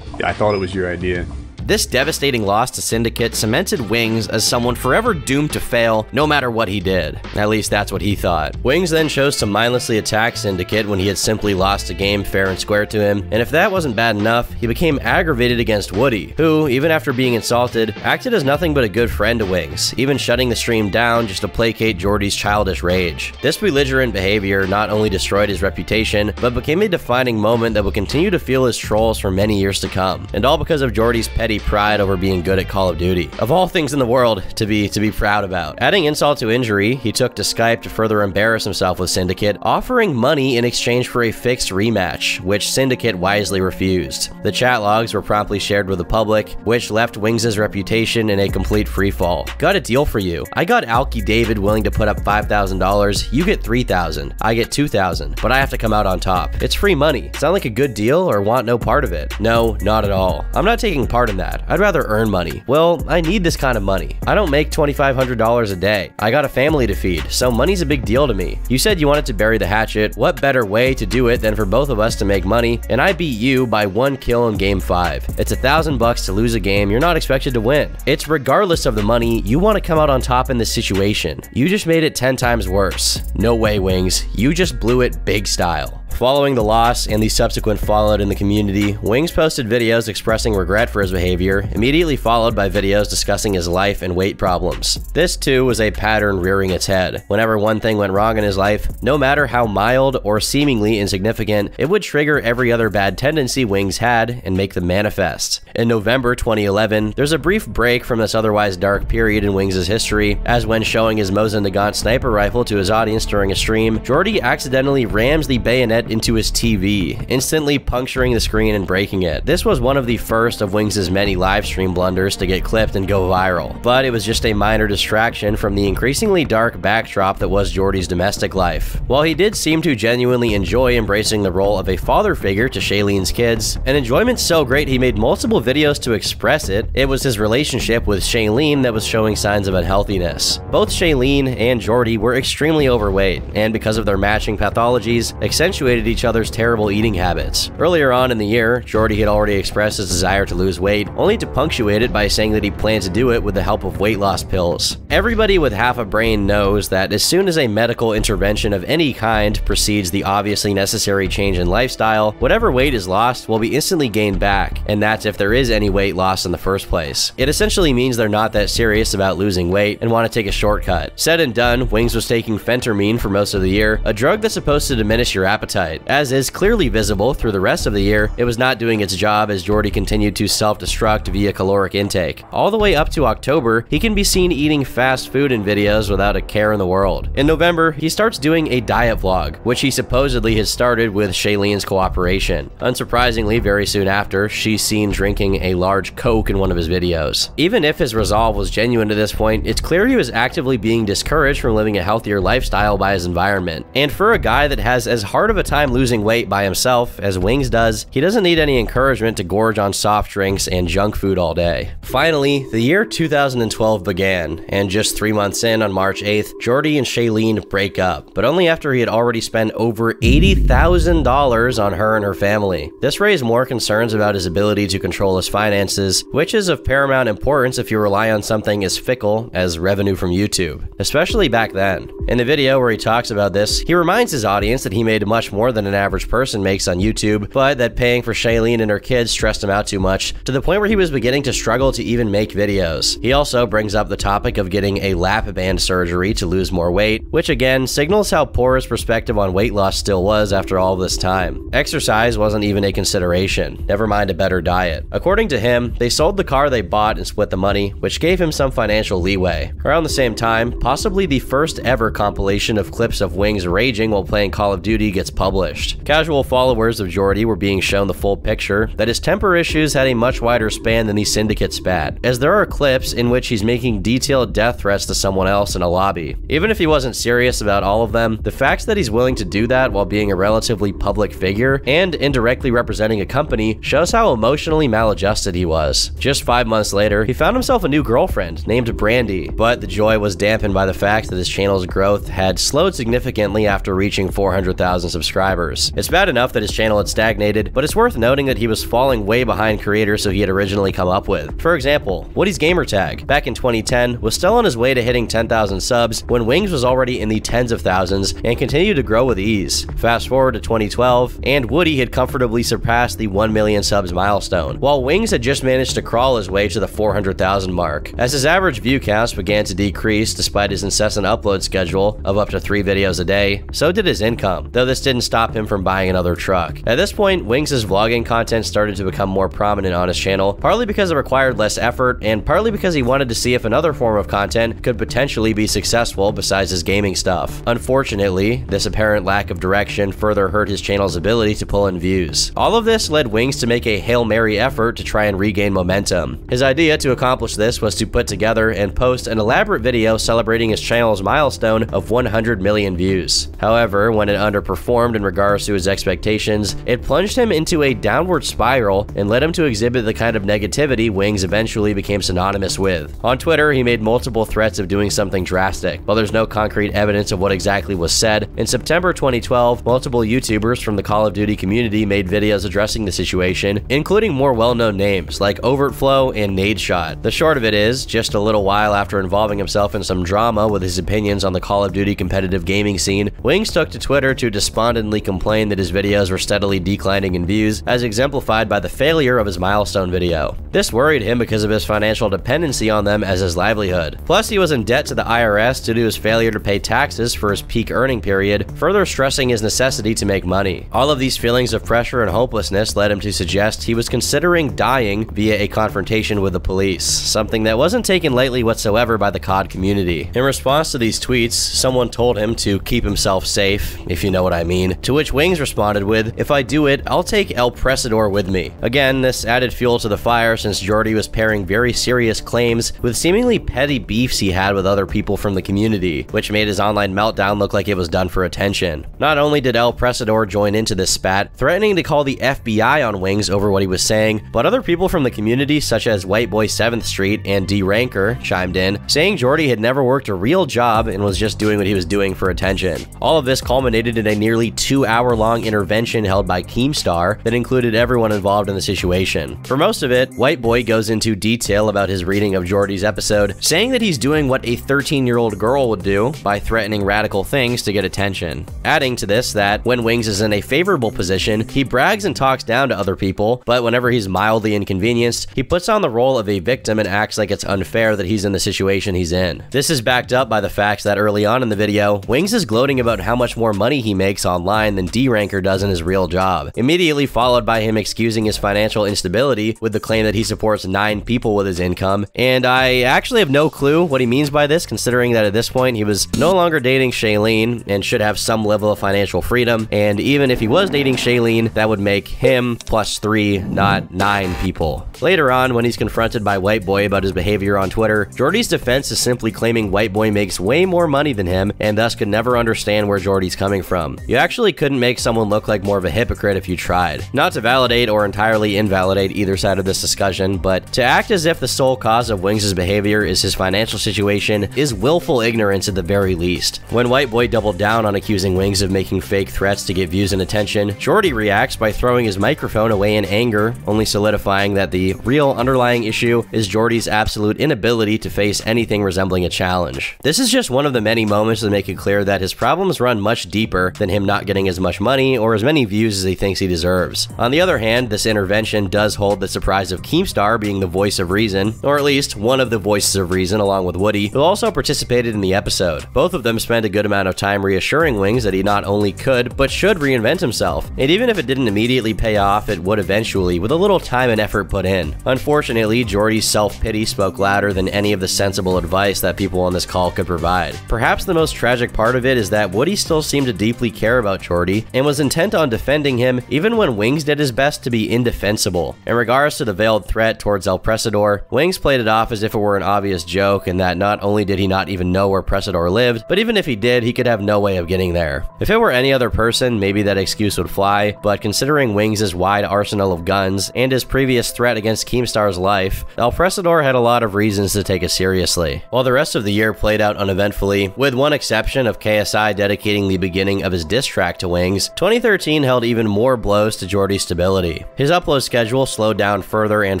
it. I thought it was your idea. This devastating loss to Syndicate cemented Wings as someone forever doomed to fail no matter what he did. At least that's what he thought. Wings then chose to mindlessly attack Syndicate when he had simply lost a game fair and square to him, and if that wasn't bad enough, he became aggravated against Woody, who, even after being insulted, acted as nothing but a good friend to Wings, even shutting the stream down just to placate Jordy's childish rage. This belligerent behavior not only destroyed his reputation, but became a defining moment that would continue to fuel his trolls for many years to come, and all because of Jordy's petty pride over being good at Call of Duty. Of all things in the world to be proud about. Adding insult to injury, he took to Skype to further embarrass himself with Syndicate, offering money in exchange for a fixed rematch, which Syndicate wisely refused. The chat logs were promptly shared with the public, which left Wings' reputation in a complete freefall. Got a deal for you. I got Alky David willing to put up $5,000, you get $3,000, I get $2,000, but I have to come out on top. It's free money. Sound like a good deal or want no part of it? No, not at all. I'm not taking part in that. I'd rather earn money. Well, I need this kind of money. I don't make $2,500 a day. I got a family to feed, so money's a big deal to me. You said you wanted to bury the hatchet. What better way to do it than for both of us to make money? And I beat you by 1 kill in game 5. It's $1,000 to lose a game you're not expected to win. It's regardless of the money, you want to come out on top in this situation. You just made it 10 times worse. No way, Wings. You just blew it big style. Following the loss and the subsequent fallout in the community, Wings posted videos expressing regret for his behavior, immediately followed by videos discussing his life and weight problems. This too was a pattern rearing its head. Whenever one thing went wrong in his life, no matter how mild or seemingly insignificant, it would trigger every other bad tendency Wings had and make them manifest. In November 2011, there's a brief break from this otherwise dark period in Wings' history, as when showing his Mosin Nagant sniper rifle to his audience during a stream, Jordy accidentally rams the bayonet into his TV, instantly puncturing the screen and breaking it. This was one of the first of Wings' many live stream blunders to get clipped and go viral, but it was just a minor distraction from the increasingly dark backdrop that was Jordy's domestic life. While he did seem to genuinely enjoy embracing the role of a father figure to Shaylene's kids, an enjoyment so great he made multiple videos to express it, it was his relationship with Shaylene that was showing signs of unhealthiness. Both Shaylene and Jordy were extremely overweight, and because of their matching pathologies, accentuated each other's terrible eating habits. Earlier on in the year, Jordy had already expressed his desire to lose weight, only to punctuate it by saying that he planned to do it with the help of weight loss pills. Everybody with half a brain knows that as soon as a medical intervention of any kind precedes the obviously necessary change in lifestyle, whatever weight is lost will be instantly gained back, and that's if there is any weight loss in the first place. It essentially means they're not that serious about losing weight and want to take a shortcut. Said and done, Wings was taking phentermine for most of the year, a drug that's supposed to diminish your appetite. As is clearly visible through the rest of the year, it was not doing its job as Jordy continued to self-destruct via caloric intake. All the way up to October, he can be seen eating fast food in videos without a care in the world. In November, he starts doing a diet vlog, which he supposedly has started with Shaylene's cooperation. Unsurprisingly, very soon after, she's seen drinking drinking a large Coke in one of his videos. Even if his resolve was genuine to this point, it's clear he was actively being discouraged from living a healthier lifestyle by his environment. And for a guy that has as hard of a time losing weight by himself as Wings does, he doesn't need any encouragement to gorge on soft drinks and junk food all day. Finally, the year 2012 began, and just 3 months in, on March 8th, Jordy and Shailene break up, but only after he had already spent over $80,000 on her and her family. This raised more concerns about his ability to control his finances, which is of paramount importance if you rely on something as fickle as revenue from YouTube, especially back then. In the video where he talks about this, he reminds his audience that he made much more than an average person makes on YouTube, but that paying for Shailene and her kids stressed him out too much, to the point where he was beginning to struggle to even make videos. He also brings up the topic of getting a lap band surgery to lose more weight, which again signals how poor his perspective on weight loss still was after all this time. Exercise wasn't even a consideration, never mind a better diet. According to him, they sold the car they bought and split the money, which gave him some financial leeway. Around the same time, possibly the first ever compilation of clips of Wings raging while playing Call of Duty gets published. Casual followers of Jordy were being shown the full picture that his temper issues had a much wider span than the Syndicate spat, as there are clips in which he's making detailed death threats to someone else in a lobby. Even if he wasn't serious about all of them, the fact that he's willing to do that while being a relatively public figure and indirectly representing a company shows how emotionally maladjusted he was. Just 5 months later, he found himself a new girlfriend named Brandy, but the joy was dampened by the fact that his channel's growth had slowed significantly after reaching 400,000 subscribers. It's bad enough that his channel had stagnated, but it's worth noting that he was falling way behind creators who he had originally come up with. For example, Woody's gamertag, back in 2010, was still on his way to hitting 10,000 subs when Wings was already in the tens of thousands and continued to grow with ease. Fast forward to 2012, and Woody had comfortably surpassed the 1 million subs milestone, while Wings had just managed to crawl his way to the 400,000 mark. As his average view counts began to decrease despite his incessant upload schedule of up to 3 videos a day, so did his income, though this didn't stop him from buying another truck. At this point, Wings' vlogging content started to become more prominent on his channel, partly because it required less effort, and partly because he wanted to see if another form of content could potentially be successful besides his gaming stuff. Unfortunately, this apparent lack of direction further hurt his channel's ability to pull in views. All of this led Wings to make a Hail Mary effort to try and regain momentum. His idea to accomplish this was to put together and post an elaborate video celebrating his channel's milestone of 100 million views. However, when it underperformed in regards to his expectations, it plunged him into a downward spiral and led him to exhibit the kind of negativity Wings eventually became synonymous with. On Twitter, he made multiple threats of doing something drastic. While there's no concrete evidence of what exactly was said, in September 2012, multiple YouTubers from the Call of Duty community made videos addressing the situation, including more well-known names like Overtflow and Nadeshot. The short of it is, just a little while after involving himself in some drama with his opinions on the Call of Duty competitive gaming scene, Wings took to Twitter to despondently complain that his videos were steadily declining in views, as exemplified by the failure of his milestone video. This worried him because of his financial dependency on them as his livelihood. Plus, he was in debt to the IRS due to his failure to pay taxes for his peak earning period, further stressing his necessity to make money. All of these feelings of pressure and hopelessness led him to suggest he was considering dying via a confrontation with the police, something that wasn't taken lightly whatsoever by the COD community. In response to these tweets, someone told him to keep himself safe, if you know what I mean, to which Wings responded with, "If I do it, I'll take El Presador with me." Again, this added fuel to the fire since Jordy was pairing very serious claims with seemingly petty beefs he had with other people from the community, which made his online meltdown look like it was done for attention. Not only did El Presador join into this spat, threatening to call the FBI on Wings over what he was saying, but other people from the community such as White Boy 7th Street and D Ranker chimed in, saying Jordy had never worked a real job and was just doing what he was doing for attention. All of this culminated in a nearly 2-hour-long intervention held by Keemstar that included everyone involved in the situation. For most of it, White Boy goes into detail about his reading of Jordy's episode, saying that he's doing what a 13-year-old girl would do by threatening radical things to get attention. Adding to this that when Wings is in a favorable position, he brags and talks down to other people, but whenever he's mildly inconvenienced, he puts on the role of a victim and acts like it's unfair that he's in the situation he's in. This is backed up by the fact that early on in the video, Wings is gloating about how much more money he makes online than D Ranker does in his real job, immediately followed by him excusing his financial instability with the claim that he supports 9 people with his income, and I actually have no clue what he means by this, considering that at this point he was no longer dating Shailene and should have some level of financial freedom, and even if he was dating Shailene, that would make him plus 3, not 9. 9 people. Later on, when he's confronted by White Boy about his behavior on Twitter, Jordy's defense is simply claiming White Boy makes way more money than him and thus could never understand where Jordy's coming from. You actually couldn't make someone look like more of a hypocrite if you tried. Not to validate or entirely invalidate either side of this discussion, but to act as if the sole cause of Wings' behavior is his financial situation is willful ignorance at the very least. When White Boy doubled down on accusing Wings of making fake threats to get views and attention, Jordy reacts by throwing his microphone away in anger, only solidifying that the real underlying issue is Jordy's absolute inability to face anything resembling a challenge. This is just one of the many moments that make it clear that his problems run much deeper than him not getting as much money or as many views as he thinks he deserves. On the other hand, this intervention does hold the surprise of Keemstar being the voice of reason, or at least one of the voices of reason along with Woody, who also participated in the episode. Both of them spent a good amount of time reassuring Wings that he not only could, but should reinvent himself. And even if it didn't immediately pay off, it would eventually, with a little time and effort put in. Unfortunately, Jordy's self-pity spoke louder than any of the sensible advice that people on this call could provide. Perhaps the most tragic part of it is that Woody still seemed to deeply care about Jordy and was intent on defending him even when Wings did his best to be indefensible. In regards to the veiled threat towards El Presador, Wings played it off as if it were an obvious joke and that not only did he not even know where Presador lived, but even if he did, he could have no way of getting there. If it were any other person, maybe that excuse would fly, but considering Wings' wide arsenal of guns and his previous threat against Keemstar's life, El Presador had a lot of reasons to take it seriously. While the rest of the year played out uneventfully, with one exception of KSI dedicating the beginning of his diss track to Wings, 2013 held even more blows to Jordy's stability. His upload schedule slowed down further and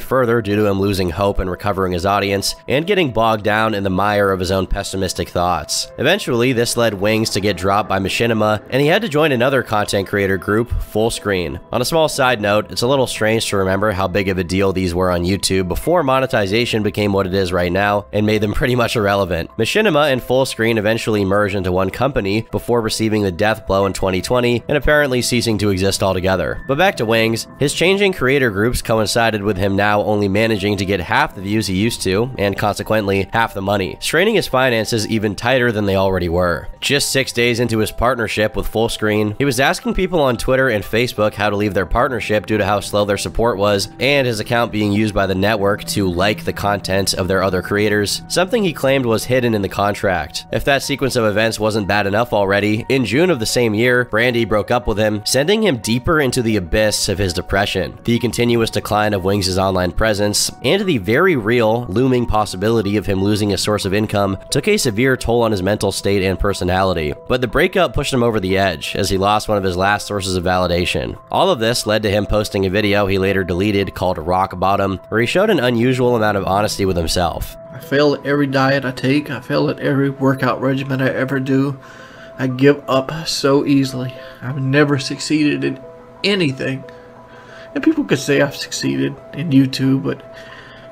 further due to him losing hope and recovering his audience, and getting bogged down in the mire of his own pessimistic thoughts. Eventually, this led Wings to get dropped by Machinima, and he had to join another content creator group, Fullscreen. On a small side note, it's a little strange to remember how big of a deal these were on YouTube before monetization became what it is right now and made them pretty much irrelevant. Machinima and Fullscreen eventually merged into one company before receiving the death blow in 2020 and apparently ceasing to exist altogether. But back to Wings, his changing creator groups coincided with him now only managing to get half the views he used to, and consequently half the money, straining his finances even tighter than they already were. Just 6 days into his partnership with Fullscreen, he was asking people on Twitter and Facebook how to leave their partnership due to how slow their support was, and his account being used by the network to like the content of their other creators, something he claimed was hidden in the contract. If that sequence of events wasn't bad enough already, in June of the same year, Brandy broke up with him, sending him deeper into the abyss of his depression. The continuous decline of Wings' online presence, and the very real, looming possibility of him losing a source of income took a severe toll on his mental state and personality. But the breakup pushed him over the edge, as he lost one of his last sources of validation. All of this led to him posting a video he later deleted called Rock Bottom, where he showed an unusual amount of honesty with himself. I fail at every diet I take. I fail at every workout regimen I ever do. I give up so easily. I've never succeeded in anything. And people could say I've succeeded in YouTube, but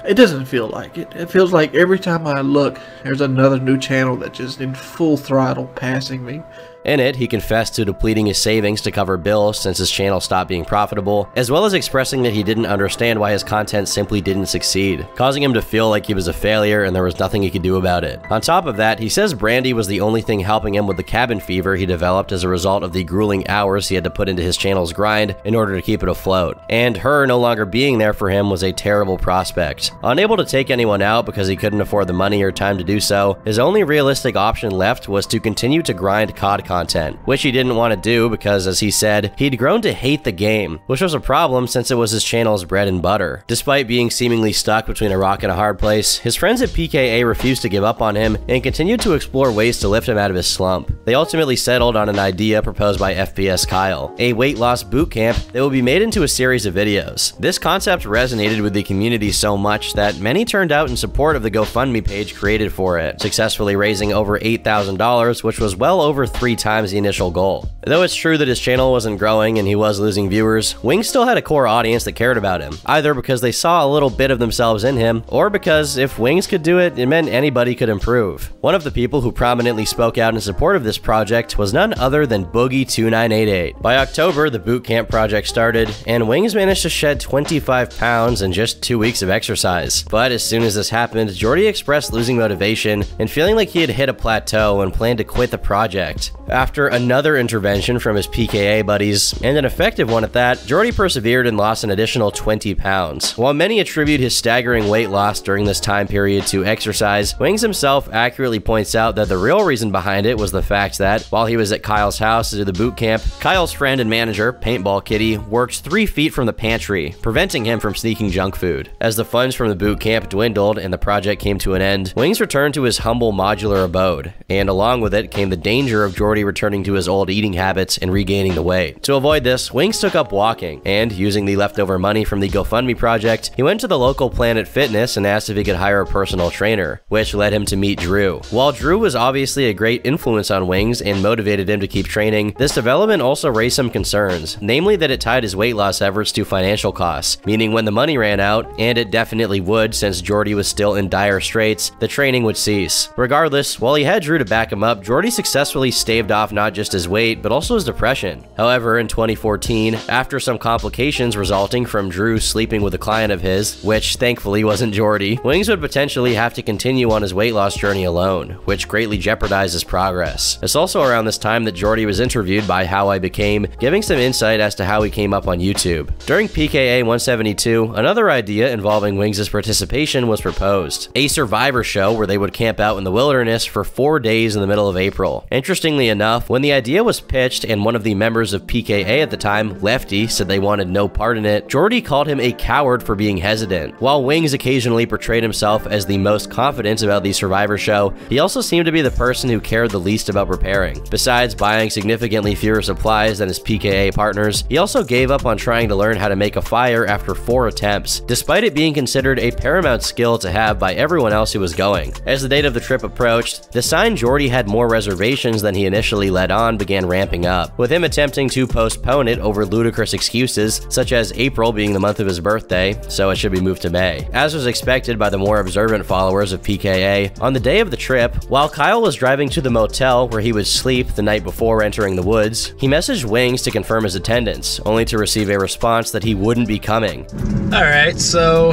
it doesn't feel like it. It feels like every time I look, there's another new channel that's just in full throttle passing me. In it, he confessed to depleting his savings to cover bills since his channel stopped being profitable, as well as expressing that he didn't understand why his content simply didn't succeed, causing him to feel like he was a failure and there was nothing he could do about it. On top of that, he says Brandy was the only thing helping him with the cabin fever he developed as a result of the grueling hours he had to put into his channel's grind in order to keep it afloat, and her no longer being there for him was a terrible prospect. Unable to take anyone out because he couldn't afford the money or time to do so, his only realistic option left was to continue to grind COD content, which he didn't want to do because, as he said, he'd grown to hate the game, which was a problem since it was his channel's bread and butter. Despite being seemingly stuck between a rock and a hard place, his friends at PKA refused to give up on him and continued to explore ways to lift him out of his slump. They ultimately settled on an idea proposed by FPS Kyle, a weight loss boot camp that will be made into a series of videos. This concept resonated with the community so much that many turned out in support of the GoFundMe page created for it, successfully raising over $8,000, which was well over 3 times the initial goal. Though it's true that his channel wasn't growing and he was losing viewers, Wings still had a core audience that cared about him, either because they saw a little bit of themselves in him, or because if Wings could do it, it meant anybody could improve. One of the people who prominently spoke out in support of this project was none other than Boogie2988. By October, the bootcamp project started, and Wings managed to shed 25 pounds in just 2 weeks of exercise. But as soon as this happened, Jordy expressed losing motivation and feeling like he had hit a plateau and planned to quit the project. After another intervention from his PKA buddies, and an effective one at that, Jordy persevered and lost an additional 20 pounds. While many attribute his staggering weight loss during this time period to exercise, Wings himself accurately points out that the real reason behind it was the fact that, while he was at Kyle's house to do the boot camp, Kyle's friend and manager, Paintball Kitty, worked 3 feet from the pantry, preventing him from sneaking junk food. As the funds from the boot camp dwindled and the project came to an end, Wings returned to his humble modular abode, and along with it came the danger of Jordy returning to his old eating habits and regaining the weight. To avoid this, Wings took up walking, and using the leftover money from the GoFundMe project, he went to the local Planet Fitness and asked if he could hire a personal trainer, which led him to meet Drew. While Drew was obviously a great influence on Wings and motivated him to keep training, this development also raised some concerns, namely that it tied his weight loss efforts to financial costs, meaning when the money ran out, and it definitely would since Jordy was still in dire straits, the training would cease. Regardless, while he had Drew to back him up, Jordy successfully staved off not just his weight, but also his depression. However, in 2014, after some complications resulting from Drew sleeping with a client of his, which thankfully wasn't Jordy, Wings would potentially have to continue on his weight loss journey alone, which greatly jeopardized his progress. It's also around this time that Jordy was interviewed by How I Became, giving some insight as to how he came up on YouTube. During PKA 172, another idea involving Wings' participation was proposed: a survivor show where they would camp out in the wilderness for 4 days in the middle of April. Interestingly enough, when the idea was pitched and one of the members of PKA at the time, Lefty, said they wanted no part in it, Jordy called him a coward for being hesitant. While Wings occasionally portrayed himself as the most confident about the survivor show, he also seemed to be the person who cared the least about preparing. Besides buying significantly fewer supplies than his PKA partners, he also gave up on trying to learn how to make a fire after 4 attempts, despite it being considered a paramount skill to have by everyone else who was going. As the date of the trip approached, the sign Jordy had more reservations than he initially let on began ramping up, with him attempting to postpone it over ludicrous excuses, such as April being the month of his birthday, so it should be moved to May. As was expected by the more observant followers of PKA, on the day of the trip, while Kyle was driving to the motel where he would sleep the night before entering the woods, he messaged Wings to confirm his attendance, only to receive a response that he wouldn't be coming. Alright, so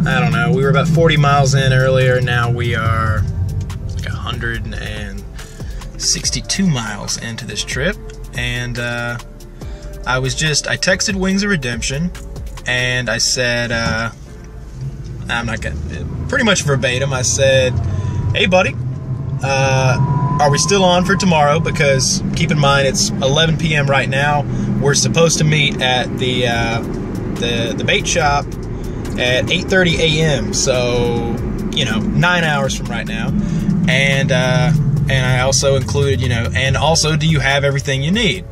I don't know, we were about 40 miles in earlier, now we are like 162 miles into this trip, and I texted Wings of Redemption, and I said, I'm not gonna, pretty much verbatim, I said, hey buddy, are we still on for tomorrow? Because keep in mind it's 11 p.m. right now. We're supposed to meet at the bait shop at 8:30 a.m. So, you know, 9 hours from right now. And I also included, you know, and also, do you have everything you need?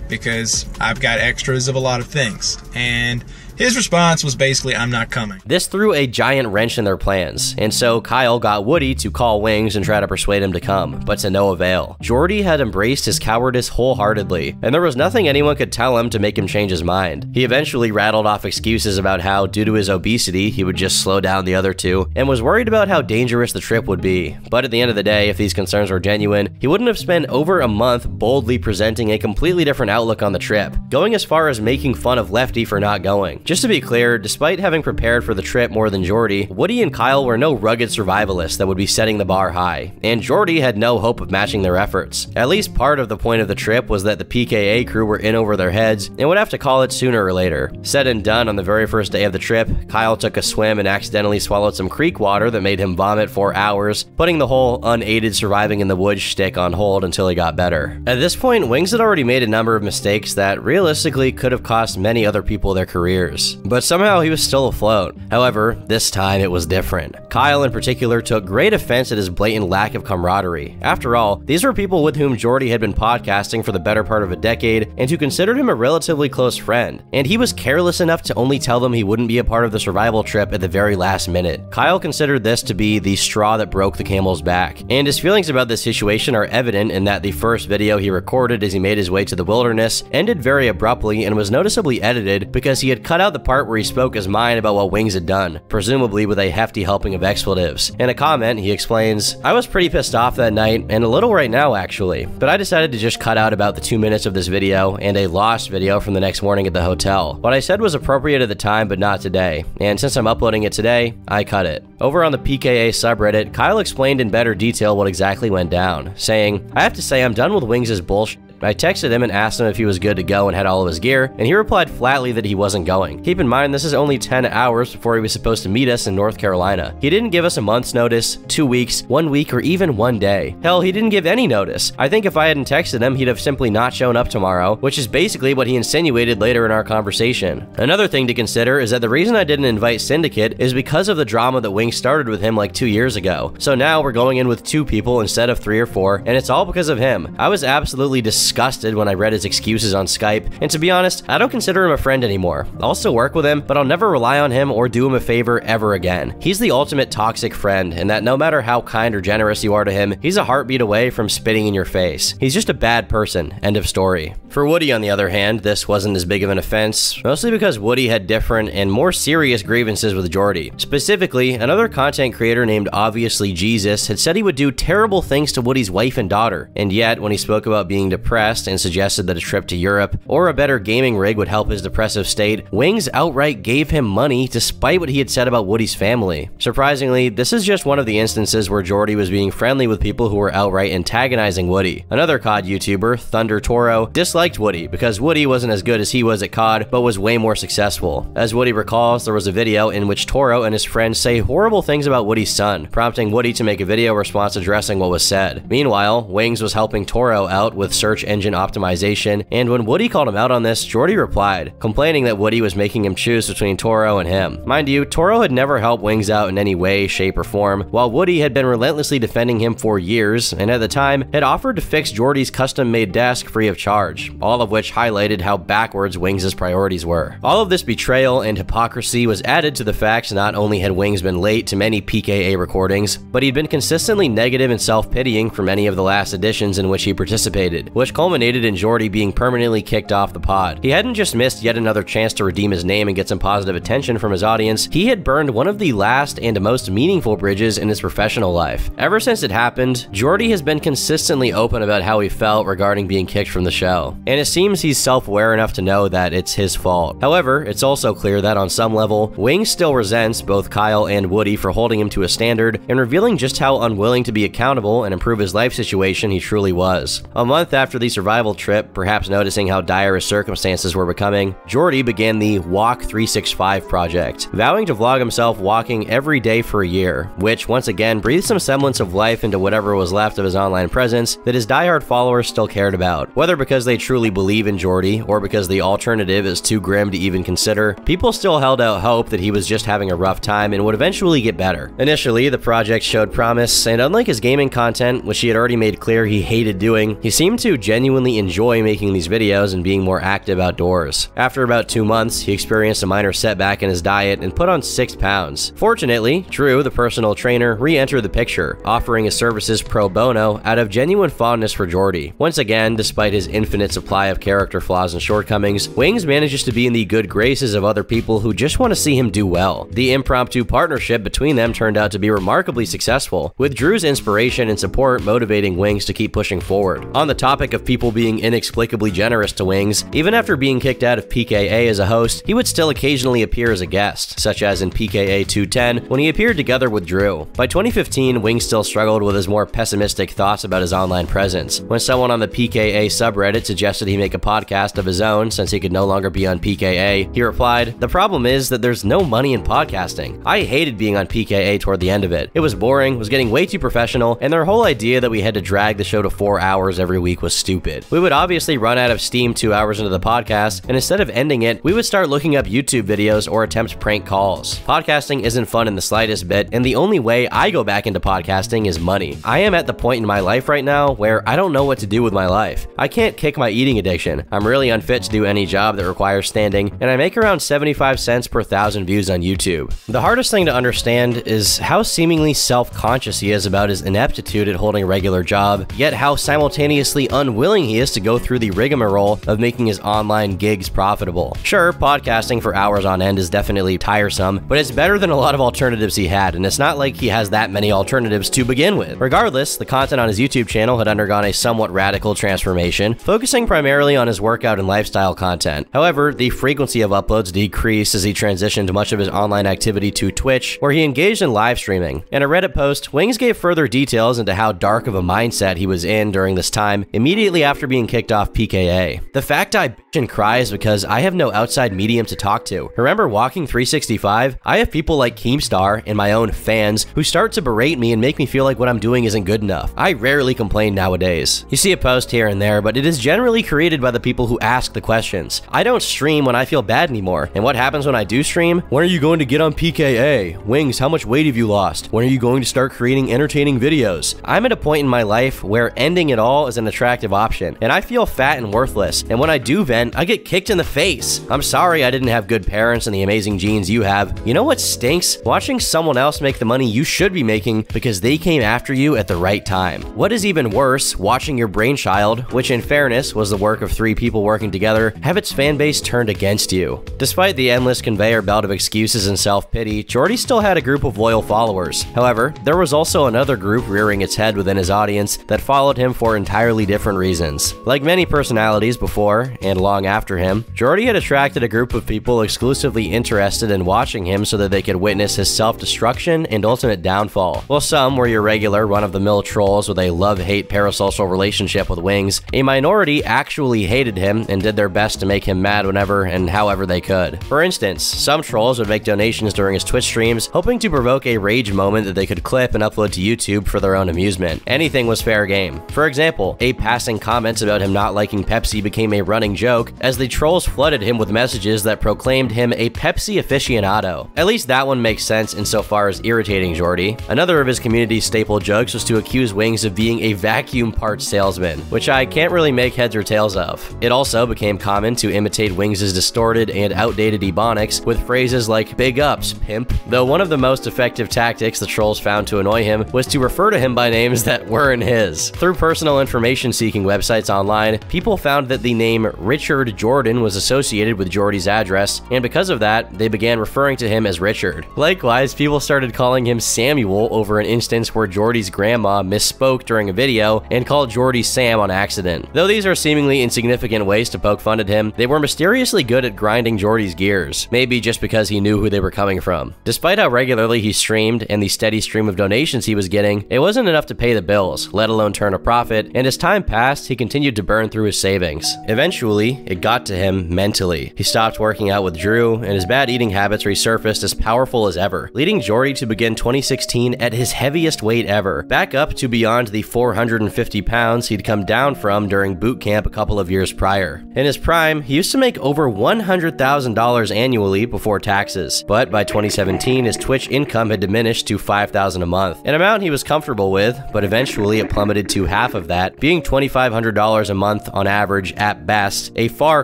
Because I've got extras of a lot of things. And his response was basically, I'm not coming. This threw a giant wrench in their plans, and so Kyle got Woody to call Wings and try to persuade him to come, but to no avail. Jordy had embraced his cowardice wholeheartedly, and there was nothing anyone could tell him to make him change his mind. He eventually rattled off excuses about how, due to his obesity, he would just slow down the other two, and was worried about how dangerous the trip would be. But at the end of the day, if these concerns were genuine, he wouldn't have spent over a month boldly presenting a completely different outlook on the trip, going as far as making fun of Lefty for not going. Just to be clear, despite having prepared for the trip more than Jordy, Woody and Kyle were no rugged survivalists that would be setting the bar high, and Jordy had no hope of matching their efforts. At least part of the point of the trip was that the PKA crew were in over their heads and would have to call it sooner or later. Said and done, on the very first day of the trip, Kyle took a swim and accidentally swallowed some creek water that made him vomit for hours, putting the whole unaided surviving in the woods shtick on hold until he got better. At this point, Wings had already made a number of mistakes that realistically could have cost many other people their careers, but somehow he was still afloat. However, this time it was different. Kyle in particular took great offense at his blatant lack of camaraderie. After all, these were people with whom Jordy had been podcasting for the better part of a decade and who considered him a relatively close friend, and he was careless enough to only tell them he wouldn't be a part of the survival trip at the very last minute. Kyle considered this to be the straw that broke the camel's back, and his feelings about this situation are evident in that the first video he recorded as he made his way to the wilderness ended very abruptly and was noticeably edited because he had cut cut out the part where he spoke his mind about what Wings had done, presumably with a hefty helping of expletives. In a comment, he explains, "I was pretty pissed off that night, and a little right now actually, but I decided to just cut out about the 2 minutes of this video and a lost video from the next morning at the hotel. What I said was appropriate at the time, but not today, and since I'm uploading it today, I cut it." Over on the PKA subreddit, Kyle explained in better detail what exactly went down, saying, "I have to say I'm done with Wings' bullshit. I texted him and asked him if he was good to go and had all of his gear, and he replied flatly that he wasn't going. Keep in mind, this is only 10 hours before he was supposed to meet us in North Carolina. He didn't give us a month's notice, 2 weeks, 1 week, or even 1 day. Hell, he didn't give any notice. I think if I hadn't texted him, he'd have simply not shown up tomorrow, which is basically what he insinuated later in our conversation. Another thing to consider is that the reason I didn't invite Syndicate is because of the drama that Wings started with him like 2 years ago. So now we're going in with 2 people instead of 3 or 4, and it's all because of him. I was absolutely disgusted when I read his excuses on Skype, and to be honest, I don't consider him a friend anymore. I'll still work with him, but I'll never rely on him or do him a favor ever again. He's the ultimate toxic friend, and that no matter how kind or generous you are to him, he's a heartbeat away from spitting in your face. He's just a bad person. End of story. For Woody, on the other hand, this wasn't as big of an offense, mostly because Woody had different and more serious grievances with Jordy. Specifically, another content creator named Obviously Jesus had said he would do terrible things to Woody's wife and daughter, and yet when he spoke about being depressed and suggested that a trip to Europe or a better gaming rig would help his depressive state, Wings outright gave him money despite what he had said about Woody's family. Surprisingly, this is just one of the instances where Jordy was being friendly with people who were outright antagonizing Woody. Another COD YouTuber, Thunder Toro, disliked Woody because Woody wasn't as good as he was at COD, but was way more successful. As Woody recalls, there was a video in which Toro and his friends say horrible things about Woody's son, prompting Woody to make a video response addressing what was said. Meanwhile, Wings was helping Toro out with search engine optimization, and when Woody called him out on this, Jordy replied, complaining that Woody was making him choose between Toro and him. Mind you, Toro had never helped Wings out in any way, shape, or form, while Woody had been relentlessly defending him for years, and at the time, had offered to fix Jordy's custom-made desk free of charge, all of which highlighted how backwards Wings' priorities were. All of this betrayal and hypocrisy was added to the fact not only had Wings been late to many PKA recordings, but he'd been consistently negative and self-pitying for many of the last editions in which he participated, which culminated in Jordy being permanently kicked off the pod. He hadn't just missed yet another chance to redeem his name and get some positive attention from his audience, he had burned one of the last and most meaningful bridges in his professional life. Ever since it happened, Jordy has been consistently open about how he felt regarding being kicked from the show, and it seems he's self-aware enough to know that it's his fault. However, it's also clear that on some level, Wings still resents both Kyle and Woody for holding him to a standard and revealing just how unwilling to be accountable and improve his life situation he truly was. A month after the survival trip, perhaps noticing how dire his circumstances were becoming, Jordy began the Walk 365 project, vowing to vlog himself walking every day for a year, which once again breathed some semblance of life into whatever was left of his online presence that his diehard followers still cared about. Whether because they truly believe in Jordy, or because the alternative is too grim to even consider, people still held out hope that he was just having a rough time and would eventually get better. Initially, the project showed promise, and unlike his gaming content, which he had already made clear he hated doing, he seemed to genuinely enjoy making these videos and being more active outdoors. After about 2 months, he experienced a minor setback in his diet and put on 6 pounds. Fortunately, Drew, the personal trainer, re-entered the picture, offering his services pro bono out of genuine fondness for Jordy. Once again, despite his infinite supply of character flaws and shortcomings, Wings manages to be in the good graces of other people who just want to see him do well. The impromptu partnership between them turned out to be remarkably successful, with Drew's inspiration and support motivating Wings to keep pushing forward. On the topic of people being inexplicably generous to Wings, even after being kicked out of PKA as a host, he would still occasionally appear as a guest, such as in PKA 210 when he appeared together with Drew. By 2015, Wings still struggled with his more pessimistic thoughts about his online presence. When someone on the PKA subreddit suggested he make a podcast of his own since he could no longer be on PKA, he replied, "The problem is that there's no money in podcasting. I hated being on PKA toward the end of it. It was boring, was getting way too professional, and their whole idea that we had to drag the show to 4 hours every week was stupid. We would obviously run out of steam 2 hours into the podcast, and instead of ending it, we would start looking up YouTube videos or attempt prank calls. Podcasting isn't fun in the slightest bit, and the only way I go back into podcasting is money. I am at the point in my life right now where I don't know what to do with my life. I can't kick my eating addiction. I'm really unfit to do any job that requires standing, and I make around 75 cents per 1,000 views on YouTube." The hardest thing to understand is how seemingly self-conscious he is about his ineptitude at holding a regular job, yet how simultaneously unwilling willing he is to go through the rigmarole of making his online gigs profitable. Sure, podcasting for hours on end is definitely tiresome, but it's better than a lot of alternatives he had, and it's not like he has that many alternatives to begin with. Regardless, the content on his YouTube channel had undergone a somewhat radical transformation, focusing primarily on his workout and lifestyle content. However, the frequency of uploads decreased as he transitioned much of his online activity to Twitch, where he engaged in live streaming. In a Reddit post, Wings gave further details into how dark of a mindset he was in during this time, immediately after being kicked off PKA. The fact I bitch and cry is because I have no outside medium to talk to. Remember Walking 365? I have people like Keemstar and my own fans who start to berate me and make me feel like what I'm doing isn't good enough. I rarely complain nowadays. You see a post here and there, but it is generally created by the people who ask the questions. I don't stream when I feel bad anymore, and what happens when I do stream? When are you going to get on PKA? Wings, how much weight have you lost? When are you going to start creating entertaining videos? I'm at a point in my life where ending it all is an attractive option, and I feel fat and worthless, and when I do vent, I get kicked in the face. I'm sorry I didn't have good parents and the amazing genes you have. You know what stinks? Watching someone else make the money you should be making because they came after you at the right time. What is even worse, watching your brainchild, which in fairness was the work of 3 people working together, have its fanbase turned against you. Despite the endless conveyor belt of excuses and self-pity, Jordy still had a group of loyal followers. However, there was also another group rearing its head within his audience that followed him for entirely different reasons. Like many personalities before and long after him, Jordy had attracted a group of people exclusively interested in watching him so that they could witness his self-destruction and ultimate downfall. While some were your regular run-of-the-mill trolls with a love-hate parasocial relationship with Wings, a minority actually hated him and did their best to make him mad whenever and however they could. For instance, some trolls would make donations during his Twitch streams, hoping to provoke a rage moment that they could clip and upload to YouTube for their own amusement. Anything was fair game. For example, a passing comments about him not liking Pepsi became a running joke, as the trolls flooded him with messages that proclaimed him a Pepsi aficionado. At least that one makes sense insofar as irritating Jordy. Another of his community's staple jokes was to accuse Wings of being a vacuum parts salesman, which I can't really make heads or tails of. It also became common to imitate Wings' distorted and outdated ebonics with phrases like "big ups, pimp," though one of the most effective tactics the trolls found to annoy him was to refer to him by names that weren't his. Through personal information-seeking websites online, people found that the name Richard Jordan was associated with Jordy's address, and because of that, they began referring to him as Richard. Likewise, people started calling him Samuel over an instance where Jordy's grandma misspoke during a video and called Jordy Sam on accident. Though these are seemingly insignificant ways to poke fun at him, they were mysteriously good at grinding Jordy's gears, maybe just because he knew who they were coming from. Despite how regularly he streamed and the steady stream of donations he was getting, it wasn't enough to pay the bills, let alone turn a profit, and as time passed, he continued to burn through his savings. Eventually, it got to him mentally. He stopped working out with Drew, and his bad eating habits resurfaced as powerful as ever, leading Jordy to begin 2016 at his heaviest weight ever, back up to beyond the 450 pounds he'd come down from during boot camp a couple of years prior. In his prime, he used to make over $100,000 annually before taxes, but by 2017, his Twitch income had diminished to $5,000 a month, an amount he was comfortable with, but eventually it plummeted to half of that, being $2,500 a month on average at best, a far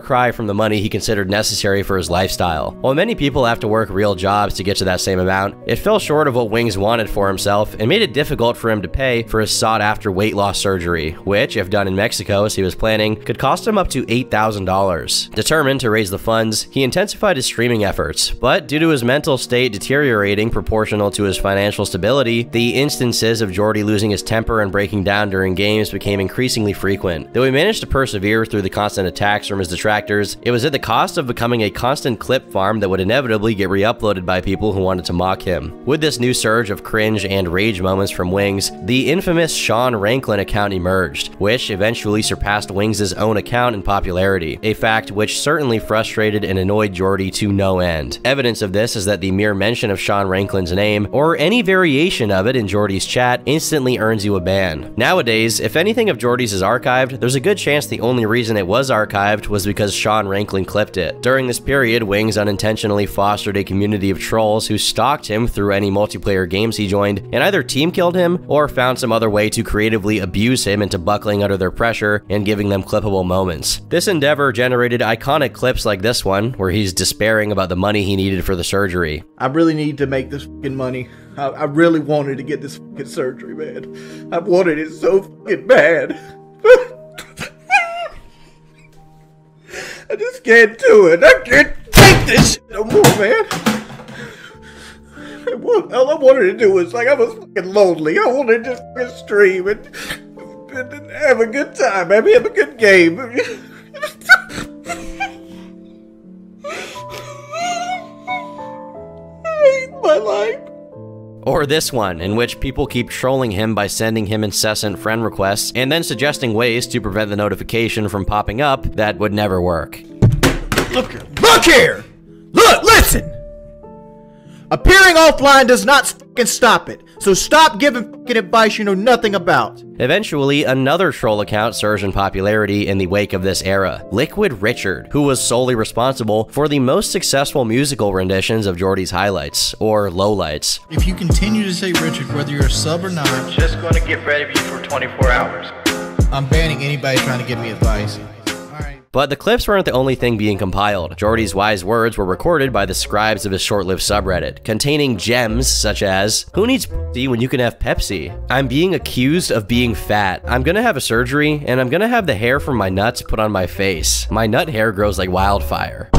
cry from the money he considered necessary for his lifestyle. While many people have to work real jobs to get to that same amount, it fell short of what Wings wanted for himself and made it difficult for him to pay for his sought-after weight loss surgery, which, if done in Mexico as he was planning, could cost him up to $8,000. Determined to raise the funds, he intensified his streaming efforts, but due to his mental state deteriorating proportional to his financial stability, the instances of Jordy losing his temper and breaking down during games became increasingly frequent. Though he managed to persevere through the constant attacks from his detractors, it was at the cost of becoming a constant clip farm that would inevitably get re-uploaded by people who wanted to mock him. With this new surge of cringe and rage moments from Wings, the infamous Sean Ranklin account emerged, which eventually surpassed Wings' own account in popularity, a fact which certainly frustrated and annoyed Jordy to no end. Evidence of this is that the mere mention of Sean Ranklin's name, or any variation of it in Jordy's chat, instantly earns you a ban. Nowadays, if anything of Jordy's is archived, there's a good chance the only reason it was archived was because Sean Ranklin clipped it. During this period, Wings unintentionally fostered a community of trolls who stalked him through any multiplayer games he joined, and either team killed him or found some other way to creatively abuse him into buckling under their pressure and giving them clippable moments. This endeavor generated iconic clips like this one, where he's despairing about the money he needed for the surgery. I really need to make this fucking money. I really wanted to get this fucking surgery, man. I wanted it so fucking bad. can't do it. I can't take this shit no more, man. All I wanted to do was, like, I was fucking lonely. I wanted to just fucking stream and have a good time, man. Have a good game. I hate my life. Or this one, in which people keep trolling him by sending him incessant friend requests and then suggesting ways to prevent the notification from popping up that would never work. Look here! Look, listen! Appearing offline does not fucking stop it, so stop giving fucking advice you know nothing about. Eventually, another troll account surged in popularity in the wake of this era, Liquid Richard, who was solely responsible for the most successful musical renditions of Jordy's highlights, or lowlights. If you continue to say Richard, whether you're a sub or not, I'm just going to get ready for you for 24 hours. I'm banning anybody trying to give me advice. But the clips weren't the only thing being compiled. Jordy's wise words were recorded by the scribes of his short-lived subreddit, containing gems such as, "Who needs pussy when you can have Pepsi? I'm being accused of being fat. I'm gonna have a surgery, and I'm gonna have the hair from my nuts put on my face. My nut hair grows like wildfire."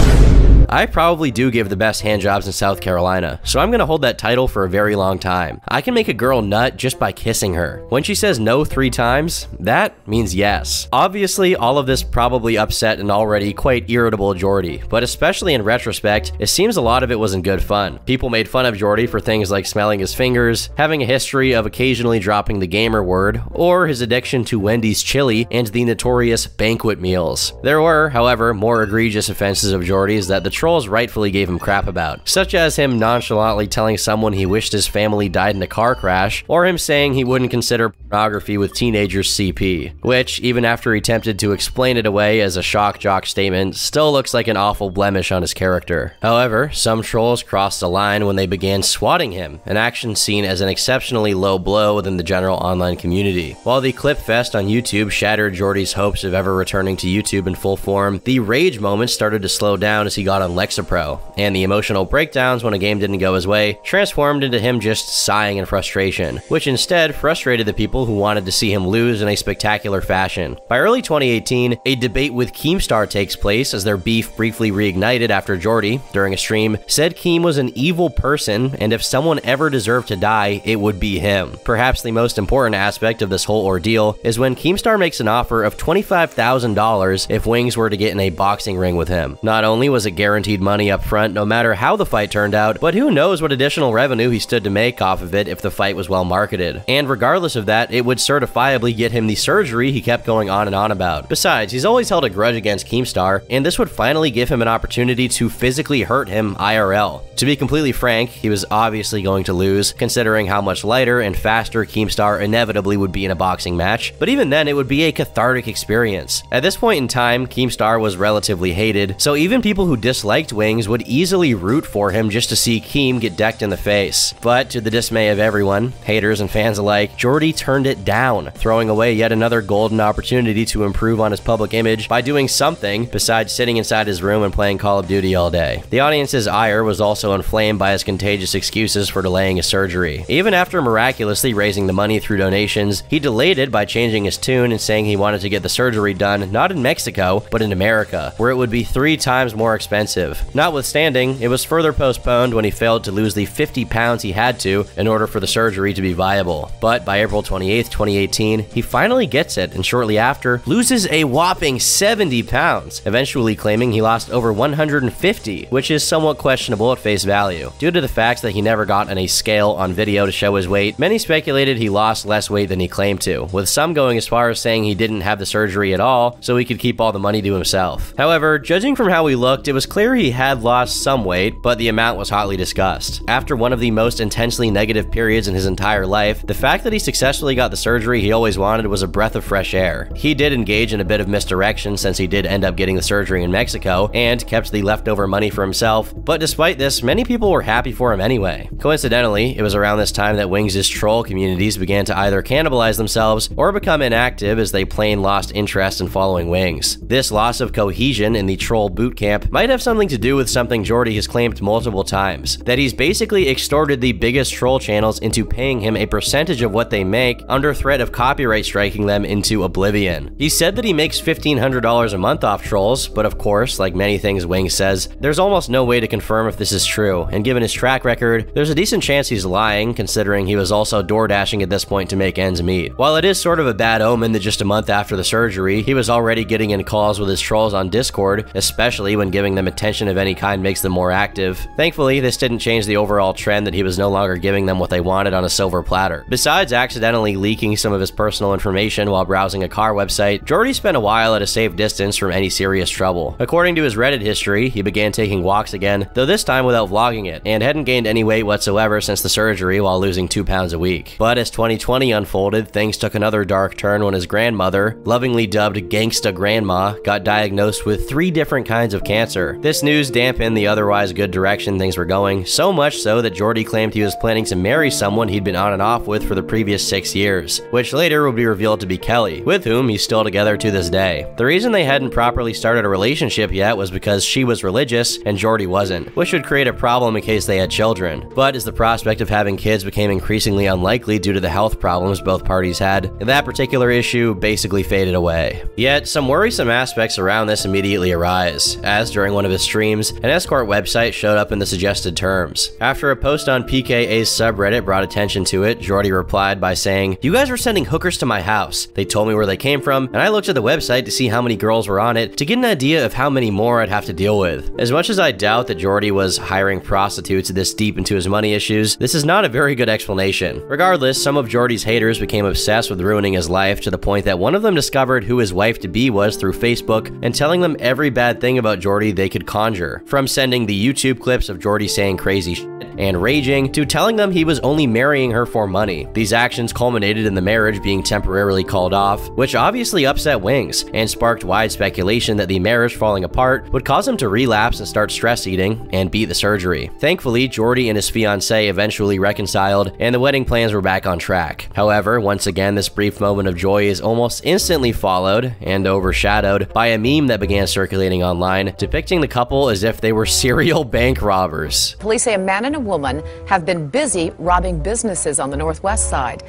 I probably do give the best handjobs in South Carolina, so I'm gonna hold that title for a very long time. I can make a girl nut just by kissing her. When she says no 3 times, that means yes. Obviously, all of this probably upset an already quite irritable Jordy, but especially in retrospect, it seems a lot of it wasn't good fun. People made fun of Jordy for things like smelling his fingers, having a history of occasionally dropping the gamer word, or his addiction to Wendy's chili and the notorious banquet meals. There were, however, more egregious offenses of Jordy's that the trolls rightfully gave him crap about, such as him nonchalantly telling someone he wished his family died in a car crash, or him saying he wouldn't consider pornography with teenagers CP, which, even after he attempted to explain it away as a shock jock statement, still looks like an awful blemish on his character. However, some trolls crossed the line when they began swatting him, an action seen as an exceptionally low blow within the general online community. While the clip fest on YouTube shattered Jordy's hopes of ever returning to YouTube in full form, the rage moments started to slow down as he got on Lexapro, and the emotional breakdowns when a game didn't go his way transformed into him just sighing in frustration, which instead frustrated the people who wanted to see him lose in a spectacular fashion. By early 2018, a debate with Keemstar takes place as their beef briefly reignited after Jordy, during a stream, said Keem was an evil person, and if someone ever deserved to die, it would be him. Perhaps the most important aspect of this whole ordeal is when Keemstar makes an offer of $25,000 if Wings were to get in a boxing ring with him. Not only was it guaranteed money up front no matter how the fight turned out, but who knows what additional revenue he stood to make off of it if the fight was well marketed. And regardless of that, it would certifiably get him the surgery he kept going on and on about. Besides, he's always held a grudge against Keemstar, and this would finally give him an opportunity to physically hurt him IRL. To be completely frank, he was obviously going to lose, considering how much lighter and faster Keemstar inevitably would be in a boxing match, but even then it would be a cathartic experience. At this point in time, Keemstar was relatively hated, so even people who disliked Wings would easily root for him just to see Keem get decked in the face. But to the dismay of everyone, haters and fans alike, Jordy turned it down, throwing away yet another golden opportunity to improve on his public image by doing something besides sitting inside his room and playing Call of Duty all day. The audience's ire was also inflamed by his contagious excuses for delaying his surgery. Even after miraculously raising the money through donations, he delayed it by changing his tune and saying he wanted to get the surgery done not in Mexico, but in America, where it would be 3 times more expensive. Notwithstanding, it was further postponed when he failed to lose the 50 pounds he had to in order for the surgery to be viable. But by April 28, 2018, he finally gets it, and shortly after, loses a whopping 70 pounds, eventually claiming he lost over 150, which is somewhat questionable at face value. Due to the fact that he never got on a scale on video to show his weight, many speculated he lost less weight than he claimed to, with some going as far as saying he didn't have the surgery at all, so he could keep all the money to himself. However, judging from how he looked, it was clear he had lost some weight, but the amount was hotly discussed. After one of the most intensely negative periods in his entire life, the fact that he successfully got the surgery he always wanted was a breath of fresh air. He did engage in a bit of misdirection since he did end up getting the surgery in Mexico, and kept the leftover money for himself, but despite this, many people were happy for him anyway. Coincidentally, it was around this time that Wings' troll communities began to either cannibalize themselves or become inactive as they plain lost interest in following Wings. This loss of cohesion in the troll boot camp might have something something to do with something Jordy has claimed multiple times, that he's basically extorted the biggest troll channels into paying him a percentage of what they make under threat of copyright striking them into oblivion. He said that he makes $1,500 a month off trolls, but of course, like many things Wings says, there's almost no way to confirm if this is true, and given his track record, there's a decent chance he's lying, considering he was also door dashing at this point to make ends meet. While it is sort of a bad omen that just a month after the surgery, he was already getting in calls with his trolls on Discord, especially when giving them attention of any kind makes them more active. Thankfully, this didn't change the overall trend that he was no longer giving them what they wanted on a silver platter. Besides accidentally leaking some of his personal information while browsing a car website, Jordy spent a while at a safe distance from any serious trouble. According to his Reddit history, he began taking walks again, though this time without vlogging it, and hadn't gained any weight whatsoever since the surgery while losing 2 pounds a week. But as 2020 unfolded, things took another dark turn when his grandmother, lovingly dubbed Gangsta Grandma, got diagnosed with 3 different kinds of cancer. This news dampened the otherwise good direction things were going, so much so that Jordy claimed he was planning to marry someone he'd been on and off with for the previous 6 years, which later would be revealed to be Kelly, with whom he's still together to this day. The reason they hadn't properly started a relationship yet was because she was religious and Jordy wasn't, which would create a problem in case they had children. But as the prospect of having kids became increasingly unlikely due to the health problems both parties had, that particular issue basically faded away. Yet, some worrisome aspects around this immediately arise, as during one of his streams, an escort website showed up in the suggested terms. After a post on PKA's subreddit brought attention to it, Jordy replied by saying, "You guys were sending hookers to my house. They told me where they came from, and I looked at the website to see how many girls were on it to get an idea of how many more I'd have to deal with." As much as I doubt that Jordy was hiring prostitutes this deep into his money issues, this is not a very good explanation. Regardless, some of Jordy's haters became obsessed with ruining his life to the point that one of them discovered who his wife-to-be was through Facebook and telling them every bad thing about Jordy they could conjure, from sending the YouTube clips of Jordy saying crazy shit and raging to telling them he was only marrying her for money. These actions culminated in the marriage being temporarily called off, which obviously upset Wings and sparked wide speculation that the marriage falling apart would cause him to relapse and start stress eating and beat the surgery. Thankfully, Jordy and his fiancée eventually reconciled and the wedding plans were back on track. However, once again, this brief moment of joy is almost instantly followed and overshadowed by a meme that began circulating online depicting the couple as if they were serial bank robbers. Police say a man and a woman have been busy robbing businesses on the Northwest Side.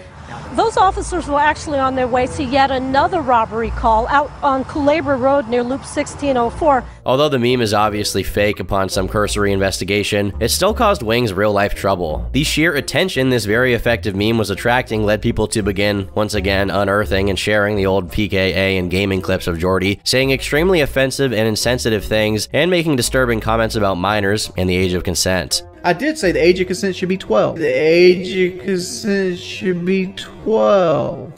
Those officers were actually on their way to yet another robbery call out on Culebra Road near Loop 1604. Although the meme is obviously fake upon some cursory investigation, it still caused Wings real-life trouble. The sheer attention this very effective meme was attracting led people to begin, once again, unearthing and sharing the old PKA and gaming clips of Jordy, saying extremely offensive and insensitive things, and making disturbing comments about minors and the age of consent. I did say the age of consent should be 12. The age of consent should be 12.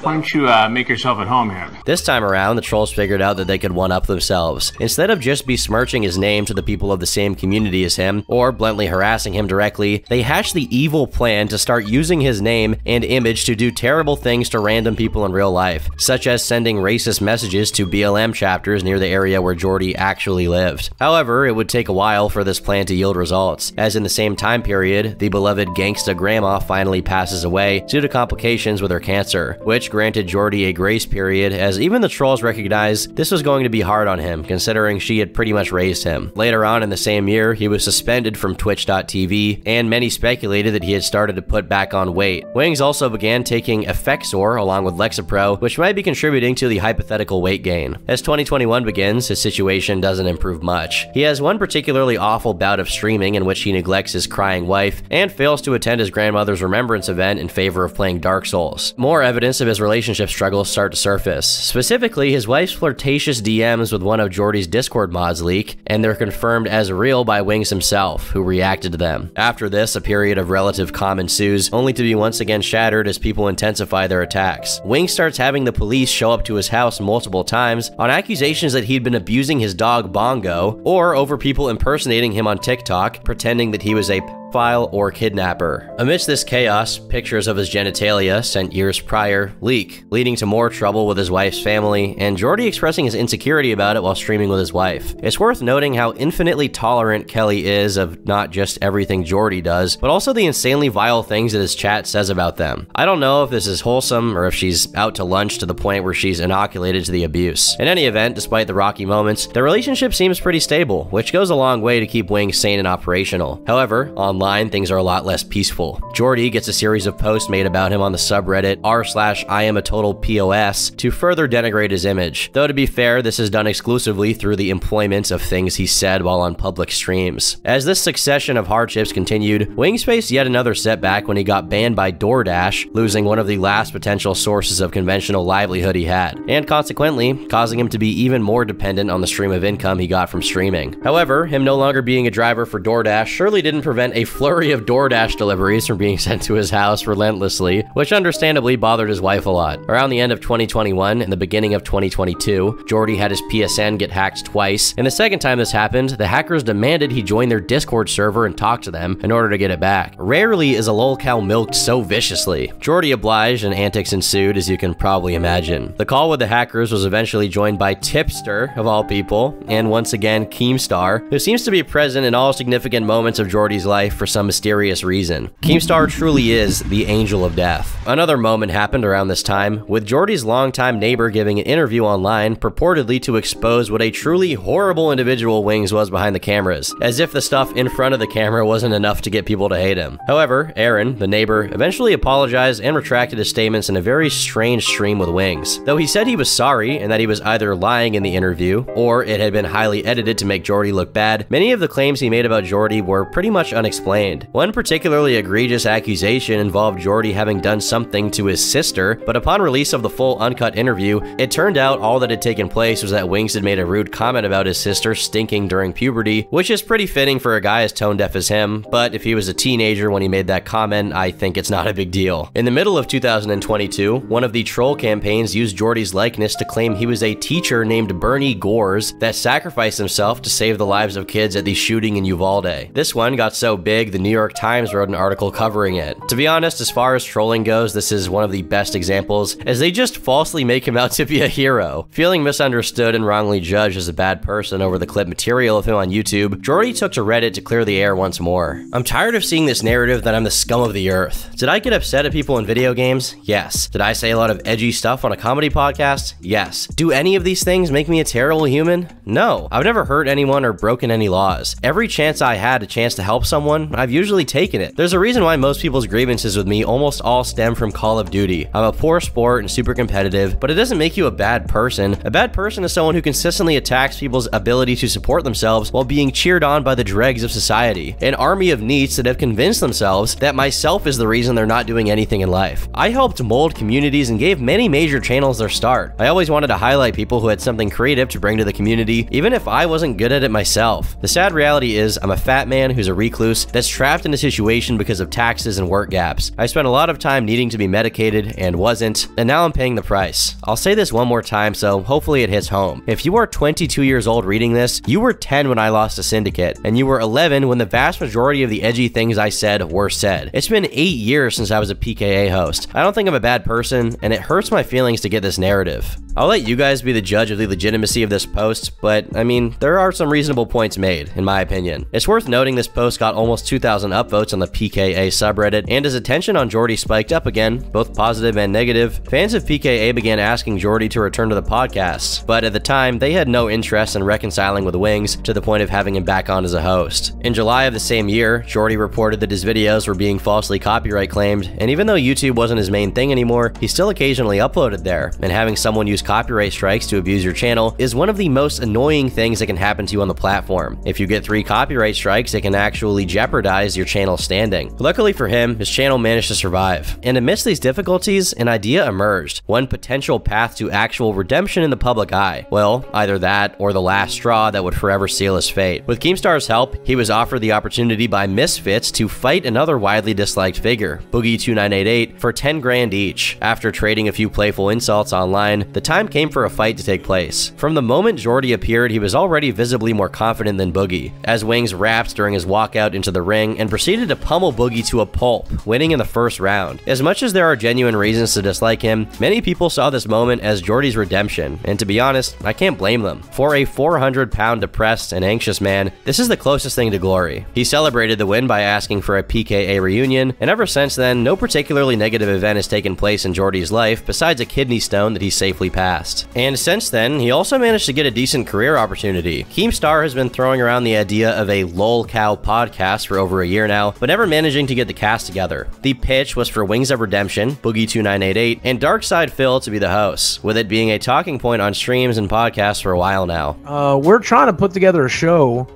Why don't you make yourself at home here? This time around, the trolls figured out that they could one-up themselves. Instead of just besmirching his name to the people of the same community as him, or bluntly harassing him directly, they hatched the evil plan to start using his name and image to do terrible things to random people in real life, such as sending racist messages to BLM chapters near the area where Jordy actually lived. However, it would take a while for this plan to yield results, as in the same time period, the beloved Gangsta Grandma finally passes away due to complications with her cancer, which granted Jordy a grace period, as even the trolls recognized this was going to be hard on him, considering she had pretty much raised him. Later on in the same year, he was suspended from Twitch.tv, and many speculated that he had started to put back on weight. Wings also began taking Effexor along with Lexapro, which might be contributing to the hypothetical weight gain. As 2021 begins, his situation doesn't improve much. He has one particularly awful bout of streaming in which he neglects his crying wife, and fails to attend his grandmother's remembrance event in favor of playing Dark Souls. More evidence of his relationship struggles start to surface. Specifically, his wife's flirtatious DMs with one of Jordy's Discord mods leak, and they're confirmed as real by Wings himself, who reacted to them. After this, a period of relative calm ensues, only to be once again shattered as people intensify their attacks. Wings starts having the police show up to his house multiple times on accusations that he'd been abusing his dog Bongo, or over people impersonating him on TikTok, pretending that he was a pedophile or kidnapper. Amidst this chaos, pictures of his genitalia sent years prior leak, leading to more trouble with his wife's family, and Jordy expressing his insecurity about it while streaming with his wife. It's worth noting how infinitely tolerant Kelly is of not just everything Jordy does, but also the insanely vile things that his chat says about them. I don't know if this is wholesome or if she's out to lunch to the point where she's inoculated to the abuse. In any event, despite the rocky moments, their relationship seems pretty stable, which goes a long way to keep Wings sane and operational. However, online things are a lot less peaceful. Jordy gets a series of posts made about him on the subreddit r/IamATotalPOS to further denigrate his image. Though to be fair, this is done exclusively through the employment of things he said while on public streams. As this succession of hardships continued, Wings faced yet another setback when he got banned by DoorDash, losing one of the last potential sources of conventional livelihood he had, and consequently causing him to be even more dependent on the stream of income he got from streaming. However, him no longer being a driver for DoorDash surely didn't prevent a flurry of DoorDash deliveries from being sent to his house relentlessly, which understandably bothered his wife a lot. Around the end of 2021 and the beginning of 2022, Jordy had his PSN get hacked twice, and the second time this happened, the hackers demanded he join their Discord server and talk to them in order to get it back. Rarely is a lolcow milked so viciously. Jordy obliged and antics ensued, as you can probably imagine. The call with the hackers was eventually joined by Tipster, of all people, and once again Keemstar, who seems to be present in all significant moments of Jordy's life for some mysterious reason. Keemstar truly is the angel of death. Another moment happened around this time, with Jordy's longtime neighbor giving an interview online purportedly to expose what a truly horrible individual Wings was behind the cameras, as if the stuff in front of the camera wasn't enough to get people to hate him. However, Aaron, the neighbor, eventually apologized and retracted his statements in a very strange stream with Wings. Though he said he was sorry and that he was either lying in the interview, or it had been highly edited to make Jordy look bad, many of the claims he made about Jordy were pretty much unexplained. One particularly egregious accusation involved Jordy having done something to his sister, but upon release of the full uncut interview, it turned out all that had taken place was that Wings had made a rude comment about his sister stinking during puberty, which is pretty fitting for a guy as tone deaf as him, but if he was a teenager when he made that comment, I think it's not a big deal. In the middle of 2022, one of the troll campaigns used Jordy's likeness to claim he was a teacher named Bernie Gores that sacrificed himself to save the lives of kids at the shooting in Uvalde. This one got so big, the New York Times wrote an article covering it. To be honest, as far as trolling goes, this is one of the best examples, as they just falsely make him out to be a hero. Feeling misunderstood and wrongly judged as a bad person over the clip material of him on YouTube, Jordy took to Reddit to clear the air once more. I'm tired of seeing this narrative that I'm the scum of the earth. Did I get upset at people in video games? Yes. Did I say a lot of edgy stuff on a comedy podcast? Yes. Do any of these things make me a terrible human? No. I've never hurt anyone or broken any laws. Every chance I had a chance to help someone, I've usually taken it. There's a reason why most people's grievances with me almost all stem from Call of Duty. I'm a poor sport and super competitive, but it doesn't make you a bad person. A bad person is someone who consistently attacks people's ability to support themselves while being cheered on by the dregs of society. An army of NEETs that have convinced themselves that myself is the reason they're not doing anything in life. I helped mold communities and gave many major channels their start. I always wanted to highlight people who had something creative to bring to the community, even if I wasn't good at it myself. The sad reality is I'm a fat man who's a recluse that's trapped in a situation because of taxes and work gaps. I spent a lot of time needing to be medicated and wasn't, and now I'm paying the price. I'll say this one more time so hopefully it hits home. If you are 22 years old reading this, you were 10 when I lost a syndicate, and you were 11 when the vast majority of the edgy things I said were said. It's been 8 years since I was a PKA host. I don't think I'm a bad person, and it hurts my feelings to get this narrative. I'll let you guys be the judge of the legitimacy of this post, but I mean, there are some reasonable points made, in my opinion. It's worth noting this post got almost 2,000 upvotes on the PKA subreddit, and as attention on Jordy spiked up again, both positive and negative, fans of PKA began asking Jordy to return to the podcast, but at the time, they had no interest in reconciling with Wings to the point of having him back on as a host. In July of the same year, Jordy reported that his videos were being falsely copyright claimed, and even though YouTube wasn't his main thing anymore, he still occasionally uploaded there, and having someone use copyright strikes to abuse your channel is one of the most annoying things that can happen to you on the platform. If you get 3 copyright strikes, it can actually jeopardize your channel's standing. Luckily for him, his channel managed to survive, and amidst these difficulties, an idea emerged, one potential path to actual redemption in the public eye. Well, either that or the last straw that would forever seal his fate. With Keemstar's help, he was offered the opportunity by Misfits to fight another widely disliked figure, Boogie2988, for 10 grand each. After trading a few playful insults online, the time time came for a fight to take place. From the moment Jordy appeared, he was already visibly more confident than Boogie, as Wings rapped during his walkout into the ring and proceeded to pummel Boogie to a pulp, winning in the first round. As much as there are genuine reasons to dislike him, many people saw this moment as Jordy's redemption, and to be honest, I can't blame them. For a 400-pound depressed and anxious man, this is the closest thing to glory. He celebrated the win by asking for a PKA reunion, and ever since then, no particularly negative event has taken place in Jordy's life besides a kidney stone that he safely passed. And since then, he also managed to get a decent career opportunity. Keemstar has been throwing around the idea of a lolcow podcast for over a year now, but never managing to get the cast together. The pitch was for Wings of Redemption, Boogie2988, and Darkside Phil to be the hosts, with it being a talking point on streams and podcasts for a while now. We're trying to put together a show,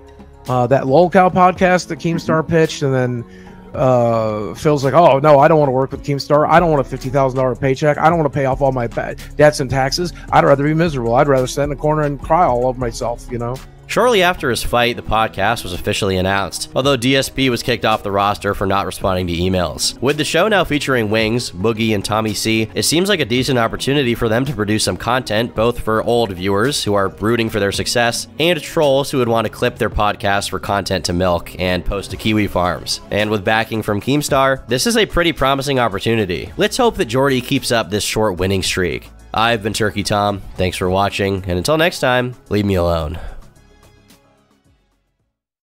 that lolcow podcast that Keemstar pitched, and then Phil's like, oh no, I don't want to work with Keemstar. I don't want a $50,000 paycheck. I don't want to pay off all my debts and taxes. I'd rather be miserable. I'd rather sit in a corner and cry all over myself, you know? Shortly after his fight, the podcast was officially announced, although DSP was kicked off the roster for not responding to emails. With the show now featuring Wings, Boogie, and Tommy C, it seems like a decent opportunity for them to produce some content, both for old viewers who are rooting for their success, and trolls who would want to clip their podcast for content to milk and post to Kiwi Farms. And with backing from Keemstar, this is a pretty promising opportunity. Let's hope that Jordy keeps up this short winning streak. I've been Turkey Tom, thanks for watching, and until next time, leave me alone.